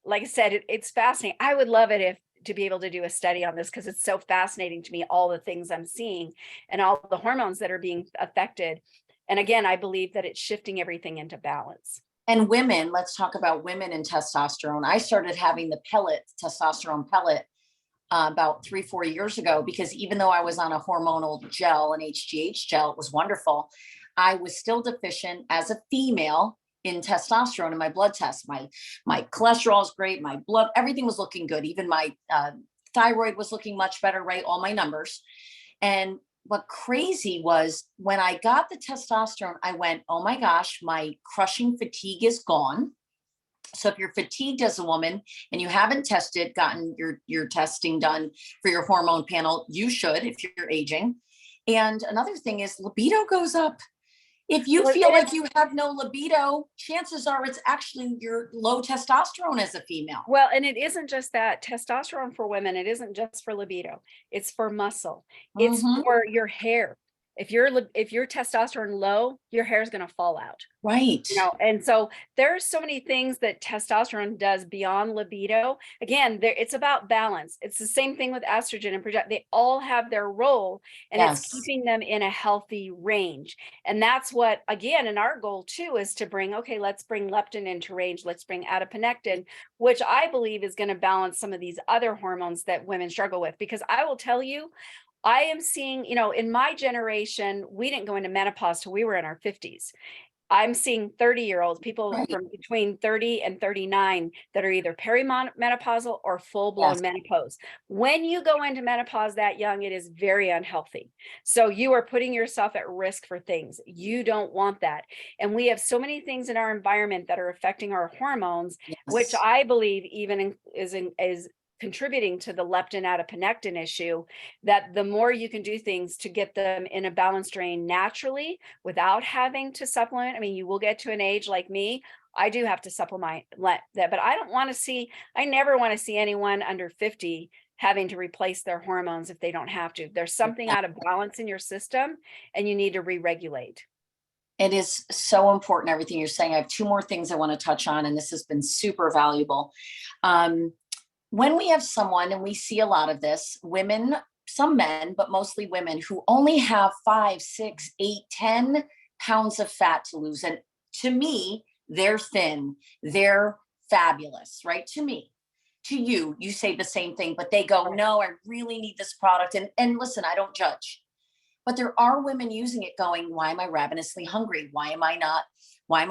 like I said, it's fascinating. I would love it if to be able to do a study on this because it's so fascinating to me, all the things I'm seeing and all the hormones that are being affected. And again, I believe that it's shifting everything into balance. And women, let's talk about women and testosterone. I started having the pellet, testosterone pellet, about 3, 4 years ago, because even though I was on a hormonal gel, an HGH gel, it was wonderful. I was still deficient as a female in testosterone in my blood test. My cholesterol is great. My blood, everything was looking good. Even my thyroid was looking much better, right? All my numbers. And what crazy was when I got the testosterone, I went, oh my gosh, my crushing fatigue is gone. So if you're fatigued as a woman and you haven't gotten your testing done for your hormone panel, you should if you're aging. And another thing is libido goes up. If you Well, feel and like you have no libido, chances are it's actually your low testosterone as a female. and it isn't just that testosterone for women, it isn't just for libido, it's for muscle, it's Hmm. for your hair. If your testosterone low, your hair is going to fall out. Right. And so there's so many things that testosterone does beyond libido. Again, it's about balance. It's the same thing with estrogen and progesterone. They all have their role, and it's Yes. keeping them in a healthy range. And that's what, again, and our goal too is to let's bring leptin into range. Let's bring adiponectin, which I believe is going to balance some of these other hormones that women struggle with. Because I will tell you, I am seeing, in my generation, we didn't go into menopause till we were in our 50s. I'm seeing 30-year-olds, people Right. from between 30 and 39 that are either perimenopausal or full-blown Yes. menopause. When you go into menopause that young, it is very unhealthy. So you are putting yourself at risk for things. You don't want that. And we have so many things in our environment that are affecting our hormones, which Yes. I believe even is contributing to the leptin adiponectin issue, that the more you can do things to get them in a balanced range naturally without having to supplement. I mean, you will get to an age like me, I do have to supplement that, but I never want to see anyone under 50 having to replace their hormones if they don't have to. There's something out of balance in your system and you need to re-regulate. It is so important, everything you're saying. I have two more things I want to touch on, and this has been super valuable. Um, when we have someone, and we see a lot of this, women, some men, but mostly women who only have 5, 6, 8, 10 pounds of fat to lose. And to me, they're thin, they're fabulous, right? To me, to you, you say the same thing, but they go, no, I really need this product. And listen, I don't judge, but there are women using it going, why am I ravenously hungry? Why am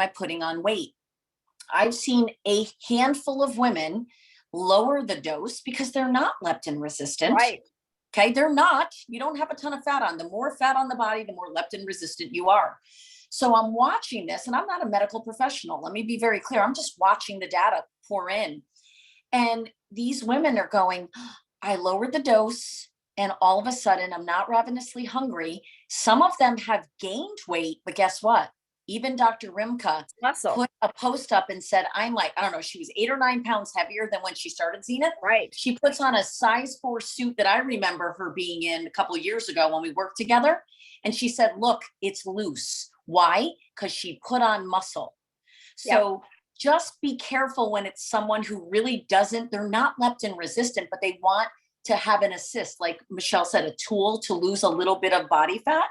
I putting on weight? I've seen a handful of women lower the dose because they're not leptin resistant. Right. Okay, they're not. You don't have a ton of fat on. The more fat on the body, the more leptin resistant you are. So I'm watching this, and I'm not a medical professional. Let me be very clear. I'm just watching the data pour in. And these women are going, I lowered the dose and all of a sudden I'm not ravenously hungry. Some of them have gained weight, but guess what? Even Dr. Rimka Muscle. put a post up and said, I'm like, I don't know, she was 8 or 9 pounds heavier than when she started Zenith. Right. She puts on a size 4 suit that I remember her being in a couple of years ago when we worked together. And she said, look, it's loose. Why? Because she put on muscle. So just be careful when it's someone who really doesn't, they're not leptin resistant, but they want to have an assist, like Michelle said, a tool to lose a little bit of body fat.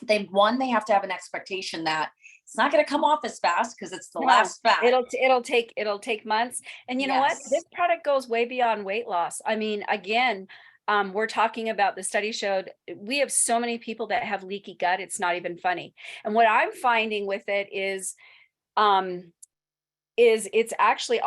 They have to have an expectation that it's not going to come off as fast because it's the last fat. It'll take months. And you know what? Yes. This product goes way beyond weight loss. I mean, again, we're talking about, the study showed we have so many people that have leaky gut. It's not even funny. And what I'm finding with it is it's actually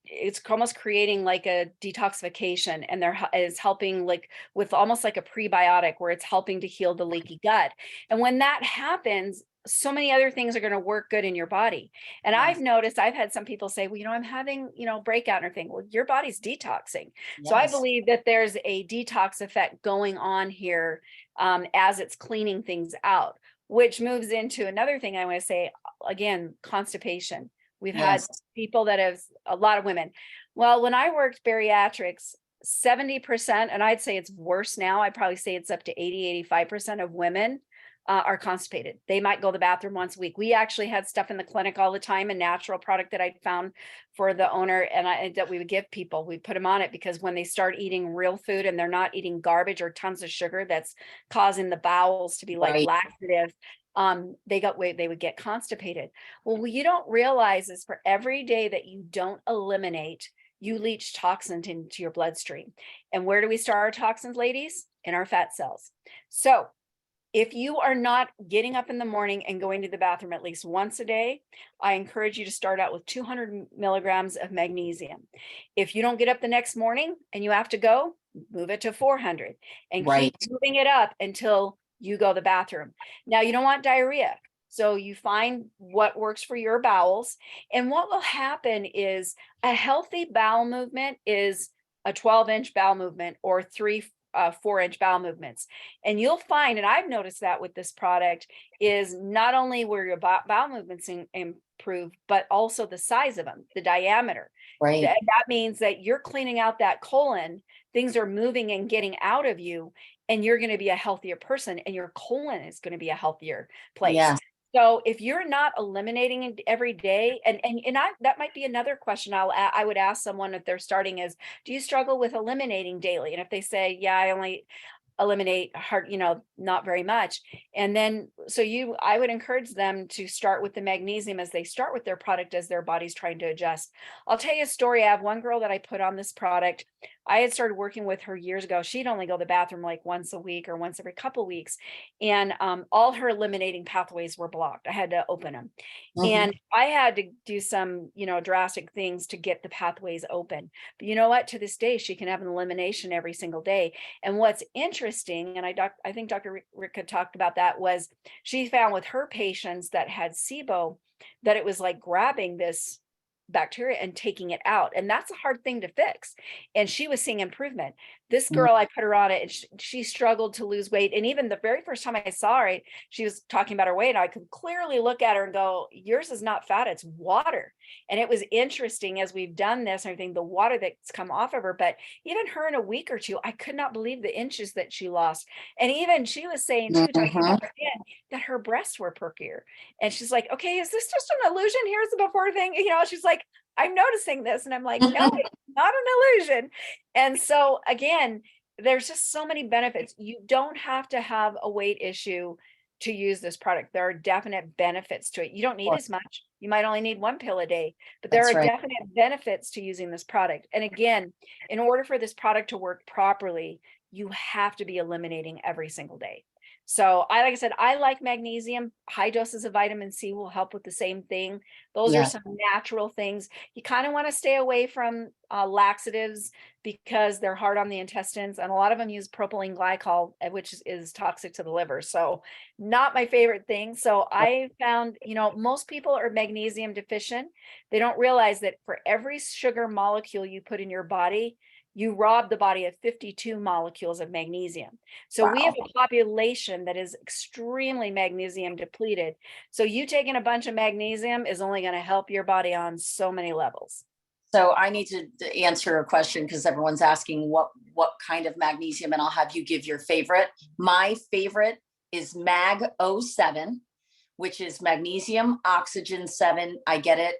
it's almost creating like a detoxification, and is helping like with almost like a prebiotic where it's helping to heal the leaky gut. And when that happens, so many other things are going to work good in your body. And I've noticed, I've had some people say, well, I'm having, breakout or thing. Well, your body's detoxing. So I believe that there's a detox effect going on here as it's cleaning things out, which moves into another thing I want to say, again, constipation. We've had people that have, a lot of women. Well, when I worked bariatrics, 70%, and I'd say it's worse now, I'd probably say it's up to 80-85% of women are constipated. They might go to the bathroom once a week. We actually had stuff in the clinic all the time, a natural product that I'd found for the owner, and that we would give people. We put them on it because when they start eating real food and they're not eating garbage or tons of sugar that's causing the bowels to be like laxative, they would get constipated. Well, what you don't realize is for every day that you don't eliminate, you leach toxins into your bloodstream. And where do we store our toxins, ladies? In our fat cells. So if you are not getting up in the morning and going to the bathroom at least once a day, I encourage you to start out with 200 milligrams of magnesium. If you don't get up the next morning and you have to go, move it to 400 and keep moving it up until you go to the bathroom. Now, you don't want diarrhea. So you find what works for your bowels. And what will happen is a healthy bowel movement is a 12-inch bowel movement or 4-inch bowel movements. And you'll find, and I've noticed that with this product, is not only where your bowel movements improve, but also the size of them, the diameter. Right. That means that you're cleaning out that colon, things are moving and getting out of you, and you're going to be a healthier person, and your colon is going to be a healthier place. Yeah. So if you're not eliminating it every day, and that might be another question I would ask someone if they're starting is, do you struggle with eliminating daily? And if they say, yeah, I only eliminate not very much. And then, I would encourage them to start with the magnesium as they start with their product as their body's trying to adjust. I'll tell you a story. I have one girl that I put on this product. I had started working with her years ago. She'd only go to the bathroom like once a week or once every couple of weeks. And all her eliminating pathways were blocked. I had to open them. And I had to do some, drastic things to get the pathways open. But you know what? To this day, she can have an elimination every single day. And what's interesting, and I think Dr. Ricka talked about that, was she found with her patients that had SIBO that it was like grabbing this bacteria and taking it out. And that's a hard thing to fix. And she was seeing improvement. This girl, I put her on it, and she struggled to lose weight. And even the very first time I saw her, she was talking about her weight, and I could clearly look at her and go, yours is not fat, it's water. And it was interesting as we've done this and everything, the water that's come off of her. But even her in a week or two, I could not believe the inches that she lost. And even she was saying too, talking about her skin, that her breasts were perkier. And she's like, okay, is this just an illusion? Here's the before thing. She's like, I'm noticing this. And I'm like, no, it's not an illusion. And so again, there's just so many benefits. You don't have to have a weight issue to use this product. There are definite benefits to it. You don't need as much. You might only need 1 pill a day, but there are definite benefits to using this product. And again, in order for this product to work properly, you have to be eliminating every single day. So like I said, I like magnesium. High doses of vitamin C will help with the same thing. Those are some natural things. You kind of want to stay away from laxatives because they're hard on the intestines. And a lot of them use propylene glycol, which is toxic to the liver. So not my favorite thing. So I found, most people are magnesium deficient. They don't realize that for every sugar molecule you put in your body, you rob the body of 52 molecules of magnesium. So we have Wow. a population that is extremely magnesium depleted. So you taking a bunch of magnesium is only going to help your body on so many levels. So I need to answer a question because everyone's asking what kind of magnesium, and I'll have you give your favorite. My favorite is Mag 07, which is magnesium oxygen 7. I get it.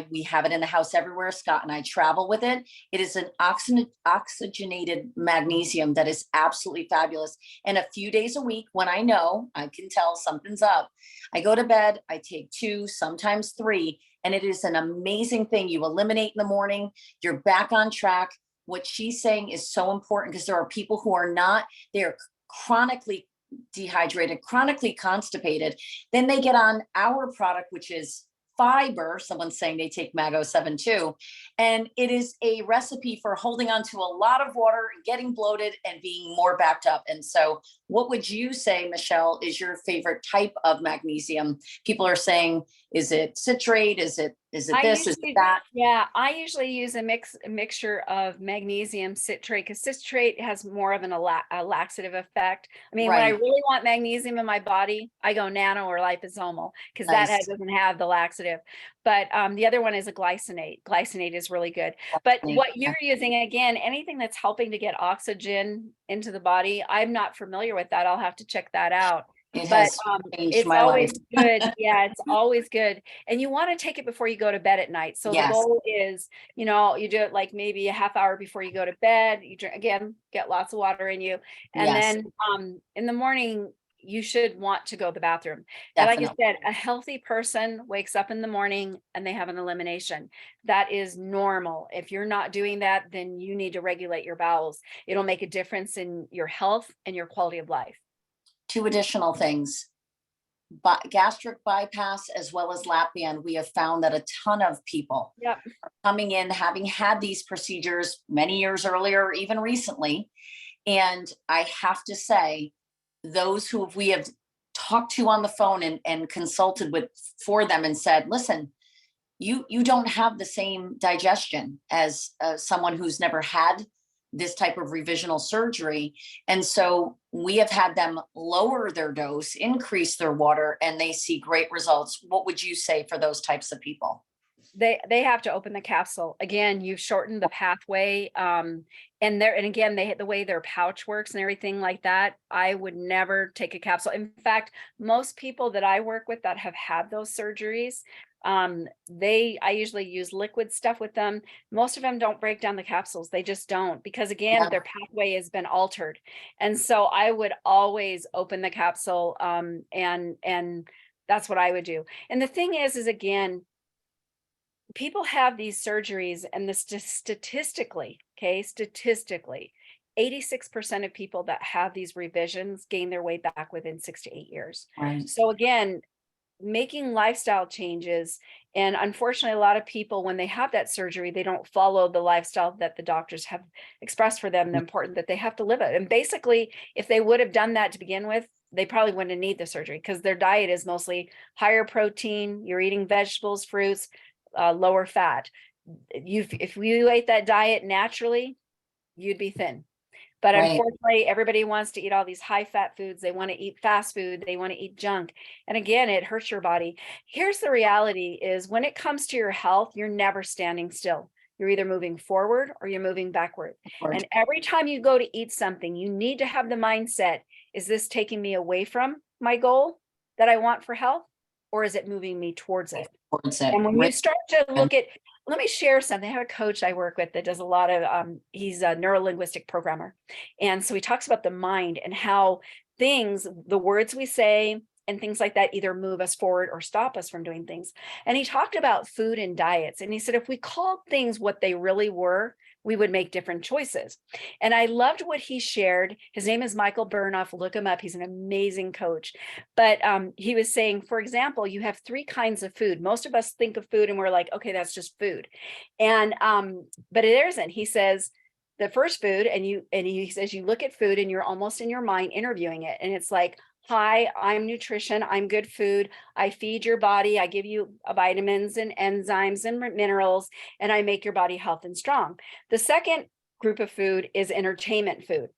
We have it in the house everywhere. Scott and I travel with it. It is an oxygenated magnesium that is absolutely fabulous. And a few days a week, when I know I can tell something's up, I go to bed, I take 2, sometimes 3, and it is an amazing thing. You eliminate in the morning, you're back on track. What she's saying is so important because there are people who are not, they're chronically dehydrated, chronically constipated. Then they get on our product, which is fiber. Someone's saying they take Mago 7 too. And it is a recipe for holding on to a lot of water, getting bloated, and being more backed up. And so what would you say, Michelle, is your favorite type of magnesium? People are saying, is it citrate? Is it this? Is it that? Yeah, I usually use a mixture of magnesium citrate, because citrate has more of a laxative effect. I mean, when I Right. really want magnesium in my body, I go nano or liposomal, because Nice. doesn't have the laxative. But the other one is a glycinate. Glycinate is really good. But what you're using, again, anything that's helping to get oxygen into the body, I'm not familiar with that. I'll have to check that out. It But has changed it's my life. always good. Yeah, it's always good. And you want to take it before you go to bed at night. So the Yes. goal is, you do it like maybe a half hour before you go to bed. You drink, again, get lots of water in you. And Yes. then in the morning, you should want to go to the bathroom. And like Definitely. I said, a healthy person wakes up in the morning and they have an elimination. That is normal. If you're not doing that, then you need to regulate your bowels. It'll make a difference in your health and your quality of life. 2 additional things. Gastric bypass as well as lap band. We have found that a ton of people Yep. are coming in having had these procedures many years earlier, even recently. And I have to say, those who we have talked to on the phone and consulted with for them and said, listen, you don't have the same digestion as someone who's never had this type of revisional surgery. And so we have had them lower their dose, increase their water, and they see great results. What would you say for those types of people? They have to open the capsule. Again, you've shortened the pathway. And again, the way their pouch works and everything like that, I would never take a capsule. In fact, most people that I work with that have had those surgeries, I usually use liquid stuff with them. Most of them don't break down the capsules. They just don't, because again, Yeah. their pathway has been altered. And so I would always open the capsule, and that's what I would do. And the thing is again, people have these surgeries, and statistically, 86% of people that have these revisions gain their weight back within 6 to 8 years. Right. So again, making lifestyle changes. And unfortunately, a lot of people, when they have that surgery, they don't follow the lifestyle that the doctors have expressed for them, the important that they have to live it. And basically, if they would have done that to begin with, they probably wouldn't need the surgery, because their diet is mostly higher protein. You're eating vegetables, fruits, lower fat. If you ate that diet naturally, you'd be thin. But Right. unfortunately, everybody wants to eat all these high fat foods. They want to eat fast food. They want to eat junk. And again, it hurts your body. Here's the reality is, when it comes to your health, you're never standing still. You're either moving forward or you're moving backward. And every time you go to eat something, you need to have the mindset, is this taking me away from my goal that I want for health? Or is it moving me towards it? And when you start to look at, let me share something. I have a coach I work with that does a lot of, he's a neuro-linguistic programmer. And so he talks about the mind and how the words we say and things like that either move us forward or stop us from doing things. And he talked about food and diets. And he said, if we called things what they really were, we would make different choices. And I loved what he shared. His name is Michael Burnoff. Look him up. He's an amazing coach. But he was saying, for example, you have 3 kinds of food. Most of us think of food and we're like, okay, that's just food. And but it isn't. He says the first food, and he says you look at food and you're almost in your mind interviewing it. And it's like, hi, I'm nutrition. I'm good food. I feed your body. I give you vitamins and enzymes and minerals, and I make your body healthy and strong. The second group of food is entertainment food.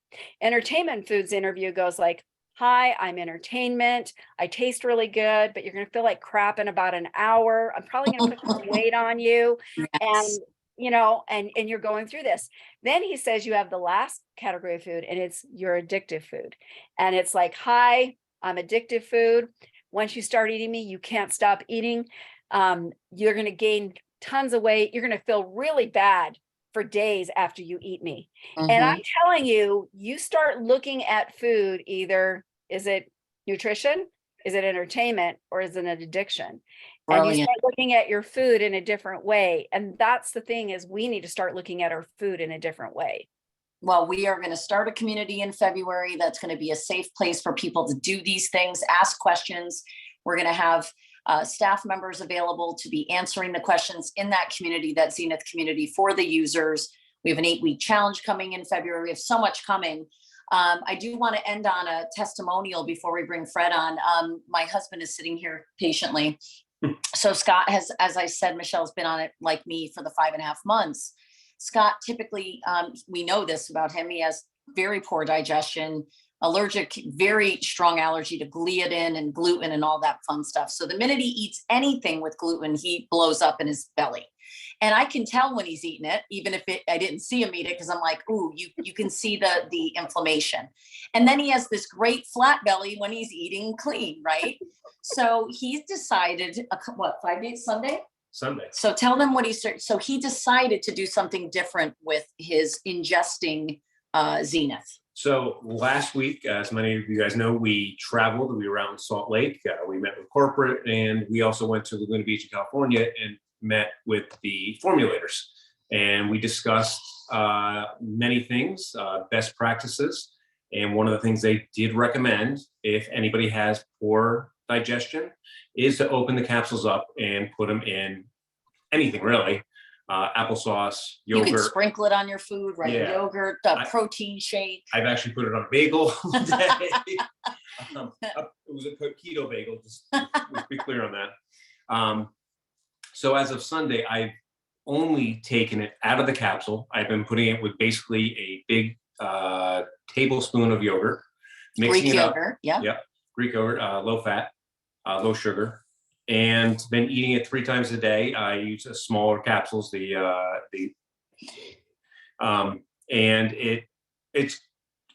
Entertainment food's interview goes like, hi, I'm entertainment. I taste really good, but you're going to feel like crap in about an hour. I'm probably going to put some weight on you. Yes. And, you know, and you're going through this. Then he says you have the last category of food, and it's your addictive food. And it's like, hi, I'm addictive food. Once you start eating me, you can't stop eating. You're going to gain tons of weight. You're going to feel really bad for days after you eat me. And I'm telling you, you start looking at food, either is it nutrition, is it entertainment, or is it an addiction? Brilliant. And you start looking at your food in a different way. And that's the thing, is we need to start looking at our food in a different way. Well, we are going to start a community in February that's going to be a safe place for people to do these things, ask questions. We're going to have staff members available to be answering the questions in that community, that Zenith community, for the users. We have an 8-week challenge coming in February. We have so much coming. I do want to end on a testimonial before we bring Fred on. My husband is sitting here patiently. So Scott has, as I said, Michelle's been on it like me for the 5.5 months. Scott typically, we know this about him, he has very poor digestion, allergic, very strong allergy to gliadin and gluten and all that fun stuff. So the minute he eats anything with gluten, he blows up in his belly. And I can tell when he's eating it, even if I didn't see him eat it, because I'm like, ooh, you can see the inflammation. And then he has this great flat belly when he's eating clean, right? So he's decided, 5 days, Sunday? Sunday. So tell them what he started. So he decided to do something different with his ingesting Zenith. So last week, as many of you guys know, we traveled. We were out in Salt Lake. We met with corporate, and we also went to Laguna Beach, California, and met with the formulators. And we discussed many things, best practices. And one of the things they did recommend, if anybody has poor digestion, is to open the capsules up and put them in anything really. Applesauce, yogurt. You can sprinkle it on your food, right? Yeah. Yogurt, protein shake. I've actually put it on a bagel one day. It was a keto bagel, just let's be clear on that. So as of Sunday, I've only taken it out of the capsule. I've been putting it with basically a big tablespoon of yogurt. Greek yogurt, yeah. Yep, Greek yogurt, low fat, low sugar. And been eating it 3 times a day. I use smaller capsules, and it's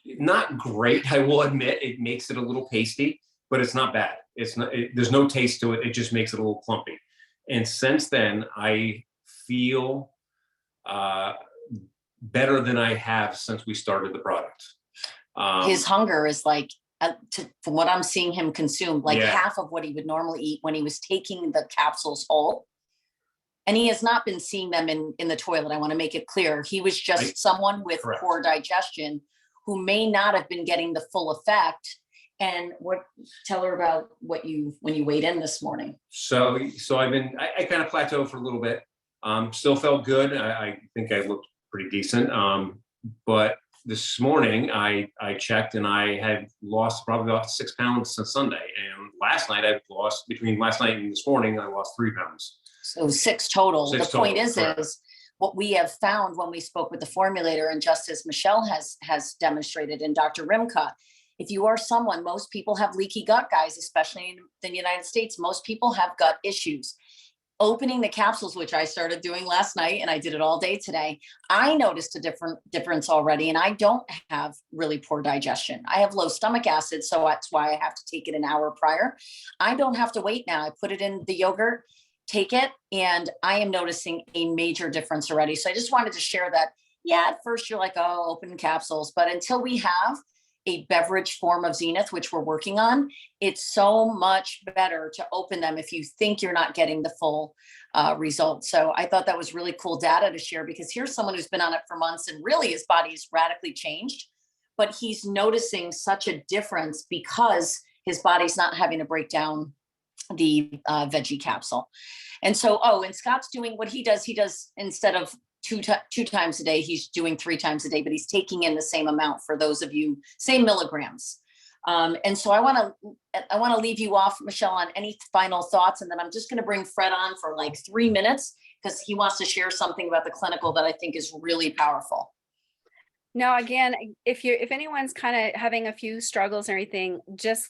not great. I will admit, it makes it a little pasty, but it's not bad. It's not. There's no taste to it. It just makes it a little clumpy. And since then, I feel better than I have since we started the product. His hunger is like, from what I'm seeing him consume, like Yeah. half of what he would normally eat when he was taking the capsules whole. And he has not been seeing them in the toilet. I want to make it clear. He was just someone with Correct. poor digestion who may not have been getting the full effect. And tell her about when you weighed in this morning. So I kind of plateaued for a little bit. Still felt good. I think I looked pretty decent. But this morning I checked and I had lost probably about 6 pounds since Sunday. And last night between last night and this morning, I lost 3 pounds. So 6 total. The point is what we have found when we spoke with the formulator, and just as Michelle has demonstrated, and Dr. Rimka, if you are someone, most people have leaky gut, guys, especially in the United States, most people have gut issues. Opening the capsules, which I started doing last night, and I did it all day today, I noticed a difference already, and I don't have really poor digestion. I have low stomach acid, so that's why I have to take it an hour prior. I don't have to wait now. I put it in the yogurt, take it, and I am noticing a major difference already. So I just wanted to share that. Yeah, at first you're like, oh, open capsules, but until we have a beverage form of Zenith, which we're working on, it's so much better to open them if you think you're not getting the full result. So I thought that was really cool data to share, because here's someone who's been on it for months and really his body's radically changed, but he's noticing such a difference because his body's not having to break down the veggie capsule. And so, and Scott's doing what he does instead of two times a day, he's doing 3 times a day, but he's taking in the same amount, for those of you, same milligrams. And so I want to leave you off, Michelle, on any final thoughts. And then I'm just going to bring Fred on for like 3 minutes, because he wants to share something about the clinical that I think is really powerful. No, again, if anyone's kind of having a few struggles or anything,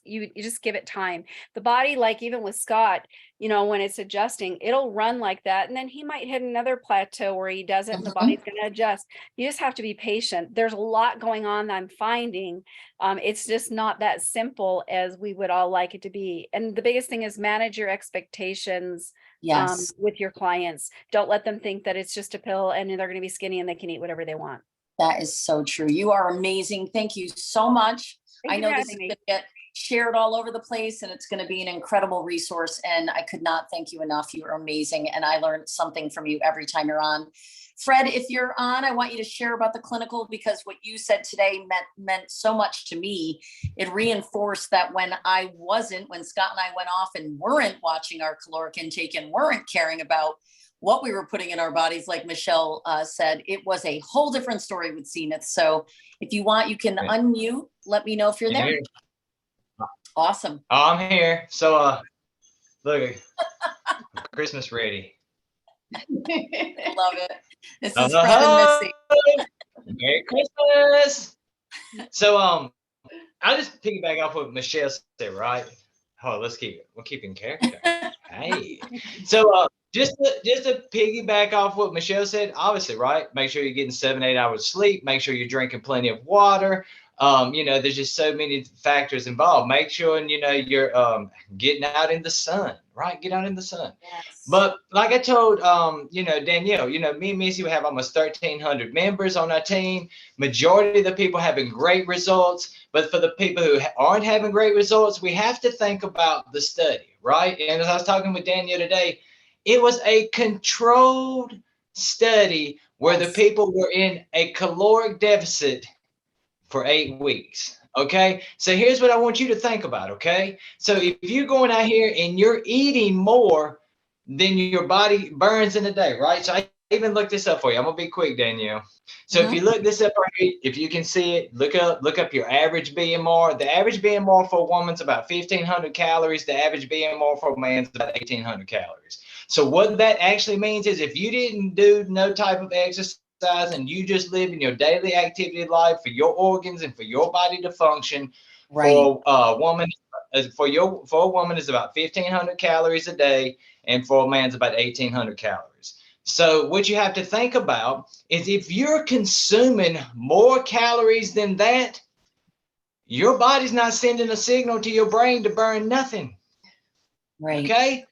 you just give it time. The body, like even with Scott, when it's adjusting, it'll run like that. And then he might hit another plateau where he doesn't, and the body's going to adjust. You just have to be patient. There's a lot going on that I'm finding. It's just not that simple as we would all like it to be. And the biggest thing is manage your expectations Yes. with your clients. Don't let them think that it's just a pill and they're going to be skinny and they can eat whatever they want. That is so true. You are amazing. Thank you so much. Thank I you know for this is having going me. to get shared all over the place and it's going to be an incredible resource. And I could not thank you enough. You are amazing. And I learned something from you every time you're on. Fred, if you're on, I want you to share about the clinical, because what you said today meant so much to me. It reinforced that when Scott and I went off and weren't watching our caloric intake and weren't caring about what we were putting in our bodies, like Michelle said, it was a whole different story with Zenith. So if you want, you can unmute. Let me know if you're there. Awesome. Oh, I'm here. So, look, Christmas ready. Love it. This is Fred and Missy. Merry Christmas. So, I'll just piggyback off what Michelle said, right? Oh, we'll keep in character. Hey. So, just to piggyback off what Michelle said, obviously, right? Make sure you're getting 7-8 hours sleep. Make sure you're drinking plenty of water. There's just so many factors involved. Make sure, you're getting out in the sun, right? Get out in the sun. Yes. But like I told, Danielle, me and Missy, we have almost 1,300 members on our team. Majority of the people having great results. But for the people who aren't having great results, we have to think about the study, right? And as I was talking with Danielle today, it was a controlled study where the people were in a caloric deficit for 8 weeks. Okay. So here's what I want you to think about. Okay. So if you're going out here and you're eating more than your body burns in a day, right? So I even looked this up for you. I'm gonna be quick, Danielle. So if you look this up right here, if you can see it, look up your average BMR. The average BMR for a woman's about 1,500 calories. The average BMR for a man's about 1,800 calories. So what that actually means is if you didn't do no type of exercise and you just live in your daily activity life for your organs and for your body to function, right. For a woman is about 1,500 calories a day, and for a man's about 1,800 calories. So what you have to think about is if you're consuming more calories than that, your body's not sending a signal to your brain to burn nothing. Right. Okay.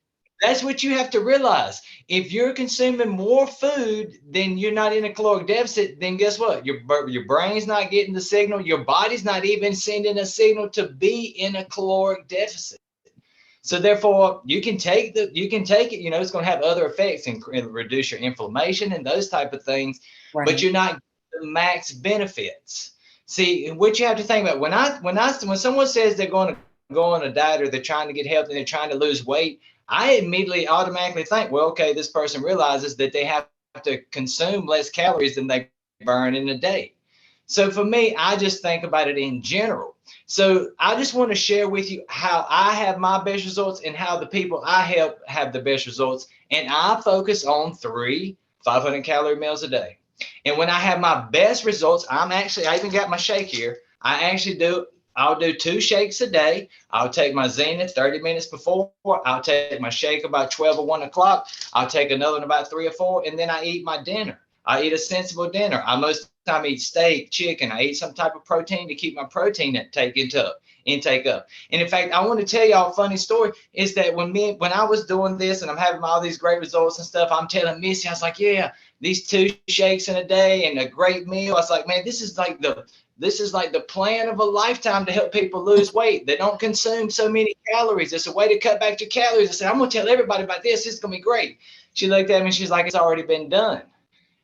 That's what you have to realize. If you're consuming more food than you're not in a caloric deficit, then guess what? Your brain's not getting the signal. Your body's not even sending a signal to be in a caloric deficit. So therefore, you can take it. It's going to have other effects and reduce your inflammation and those type of things. Right. But you're not getting the max benefits. See, what you have to think about when someone says they're going to go on a diet or they're trying to get healthy and they're trying to lose weight, I immediately automatically think, well, okay, this person realizes that they have to consume less calories than they burn in a day. So for me, I just think about it in general. So I just want to share with you how I have my best results and how the people I help have the best results. And I focus on 3 500-calorie meals a day. And when I have my best results, I even got my shake here. I'll do 2 shakes a day. I'll take my Zenith 30 minutes before. I'll take my shake about 12 or 1 o'clock. I'll take another one about 3 or 4, and then I eat my dinner. I eat a sensible dinner. I most of the time eat steak, chicken. I eat some type of protein to keep my protein intake up. And in fact, I want to tell y'all a funny story is that when I was doing this and I'm having all these great results and stuff, I'm telling Missy, I was like, yeah, these 2 shakes in a day and a great meal. I was like, man, this is like the plan of a lifetime to help people lose weight. They don't consume so many calories. It's a way to cut back your calories. I said, I'm going to tell everybody about this. It's going to be great. She looked at me and she's like, it's already been done.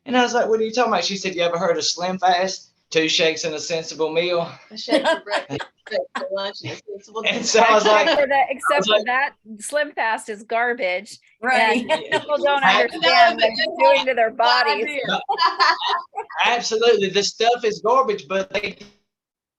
And I was like, what are you talking about? She said, you ever heard of Slim Fast? 2 shakes and a sensible meal. A shake for breakfast, a shake for lunch, and a sensible dinner. And so I was like, except for that, Slim Fast is garbage. Right. And people don't understand what they're doing to their bodies. Absolutely. The stuff is garbage, but they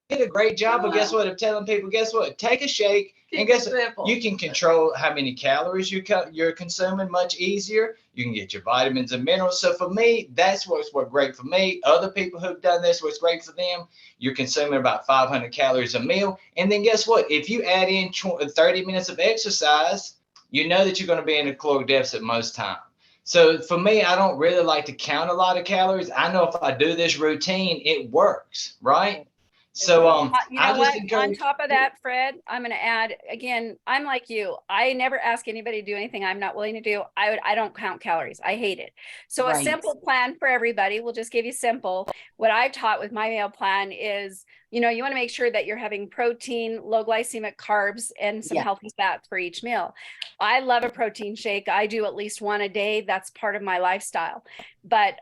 did a great job of, guess what, of telling people, guess what, take a shake, And Keep guess it what? simple. You can control how many calories you're consuming much easier. You can get your vitamins and minerals. So for me, that's what's great for me. Other people who've done this, what's great for them, you're consuming about 500 calories a meal. And then guess what? If you add in 30 minutes of exercise, you know that you're going to be in a caloric deficit most time. So for me, I don't really like to count a lot of calories. I know if I do this routine, it works, right? So You I know just what? On encourage. top of that, Fred, I'm going to add again. I'm like you. I never ask anybody to do anything I'm not willing to do. I don't count calories. I hate it. So a Right. simple plan for everybody. We'll just give you simple. What I've taught with my meal plan is, you know, you want to make sure that you're having protein, low glycemic carbs, and some Yeah. healthy fats for each meal. I love a protein shake. I do at least one a day. That's part of my lifestyle. But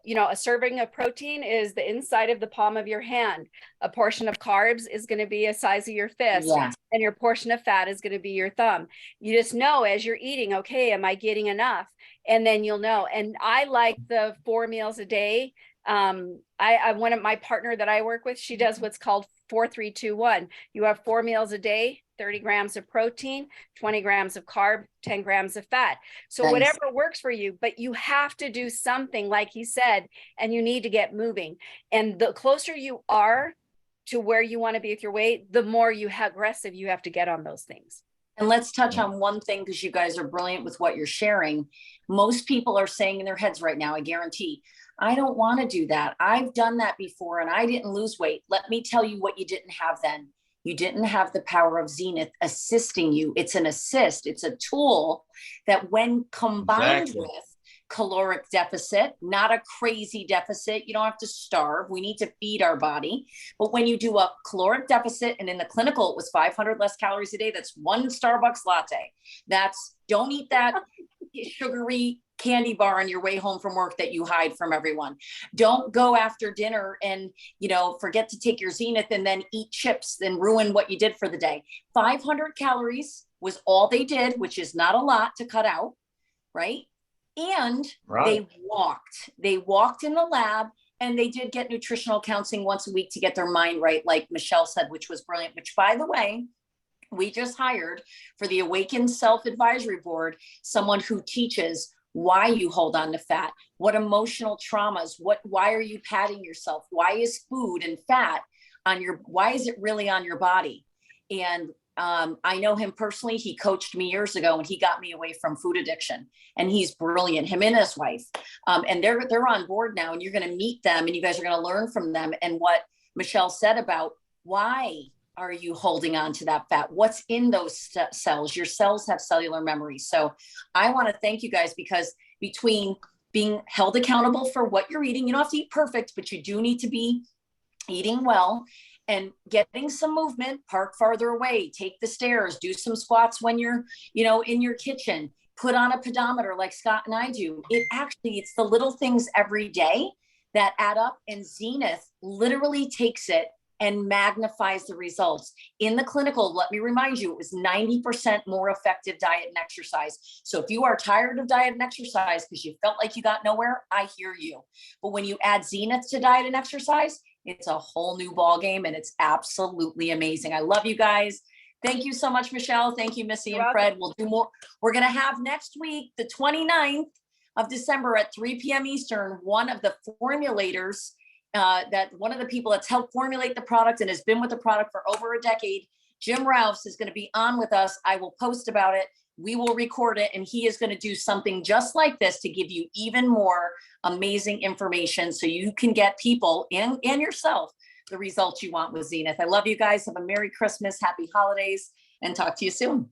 you know, a serving of protein is the inside of the palm of your hand. A portion of carbs is going to be a size of your fist, Yeah. and your portion of fat is going to be your thumb. You just know as you're eating, okay, am I getting enough? And then you'll know. And I like the 4 meals a day. I one of my partner that I work with, she does what's called 4-3-2-1. You have 4 meals a day, 30 grams of protein, 20 grams of carb, 10 grams of fat. So Nice. whatever works for you, but you have to do something, like he said, and you need to get moving. And the closer you are to where you want to be with your weight, the more aggressive you have to get on those things. And let's touch on one thing, because you guys are brilliant with what you're sharing. Most people are saying in their heads right now, I guarantee, I don't want to do that. I've done that before and I didn't lose weight. Let me tell you what you didn't have then. You didn't have the power of Zenith assisting you. It's an assist. It's a tool that when combined Exactly. with caloric deficit, not a crazy deficit. You don't have to starve. We need to feed our body. But when you do a caloric deficit, and in the clinical, it was 500 less calories a day. That's 1 Starbucks latte. That's, don't eat that sugary candy bar on your way home from work that you hide from everyone. Don't go after dinner and, you know, forget to take your Zenith and then eat chips and ruin what you did for the day. 500 calories was all they did, which is not a lot to cut out, right? And Right. they walked in the lab, and they did get nutritional counseling once a week to get their mind right, like Michelle said, which was brilliant, which, by the way, we just hired for the Awakened Self Advisory Board, someone who teaches why you hold on to fat, what emotional traumas, why are you patting yourself? Why is food and fat why is it really on your body? And I know him personally. He coached me years ago and he got me away from food addiction, and he's brilliant, him and his wife. And they're on board now, and you're going to meet them and you guys are going to learn from them. And what Michelle said about why are you holding on to that fat? What's in those cells? Your cells have cellular memory. So I want to thank you guys, because between being held accountable for what you're eating, you don't have to eat perfect, but you do need to be eating well, and getting some movement, park farther away, take the stairs, do some squats when you're, you know, in your kitchen, put on a pedometer like Scott and I do. It's the little things every day that add up, and Zenith literally takes it and magnifies the results. In the clinical, let me remind you, it was 90% more effective diet and exercise. So if you are tired of diet and exercise because you felt like you got nowhere, I hear you. But when you add Zenith to diet and exercise, it's a whole new ball game, and it's absolutely amazing. I love you guys. Thank you so much, Michelle. Thank you, Missy and Fred. We'll do more. We're going to have next week, the 29th of December at 3 p.m. Eastern, one of the formulators, one of the people that's helped formulate the product and has been with the product for over a decade, Jim Rouse, is going to be on with us. I will post about it. We will record it, and he is going to do something just like this to give you even more amazing information so you can get people and yourself the results you want with Zenith. I love you guys. Have a Merry Christmas, Happy Holidays, and talk to you soon.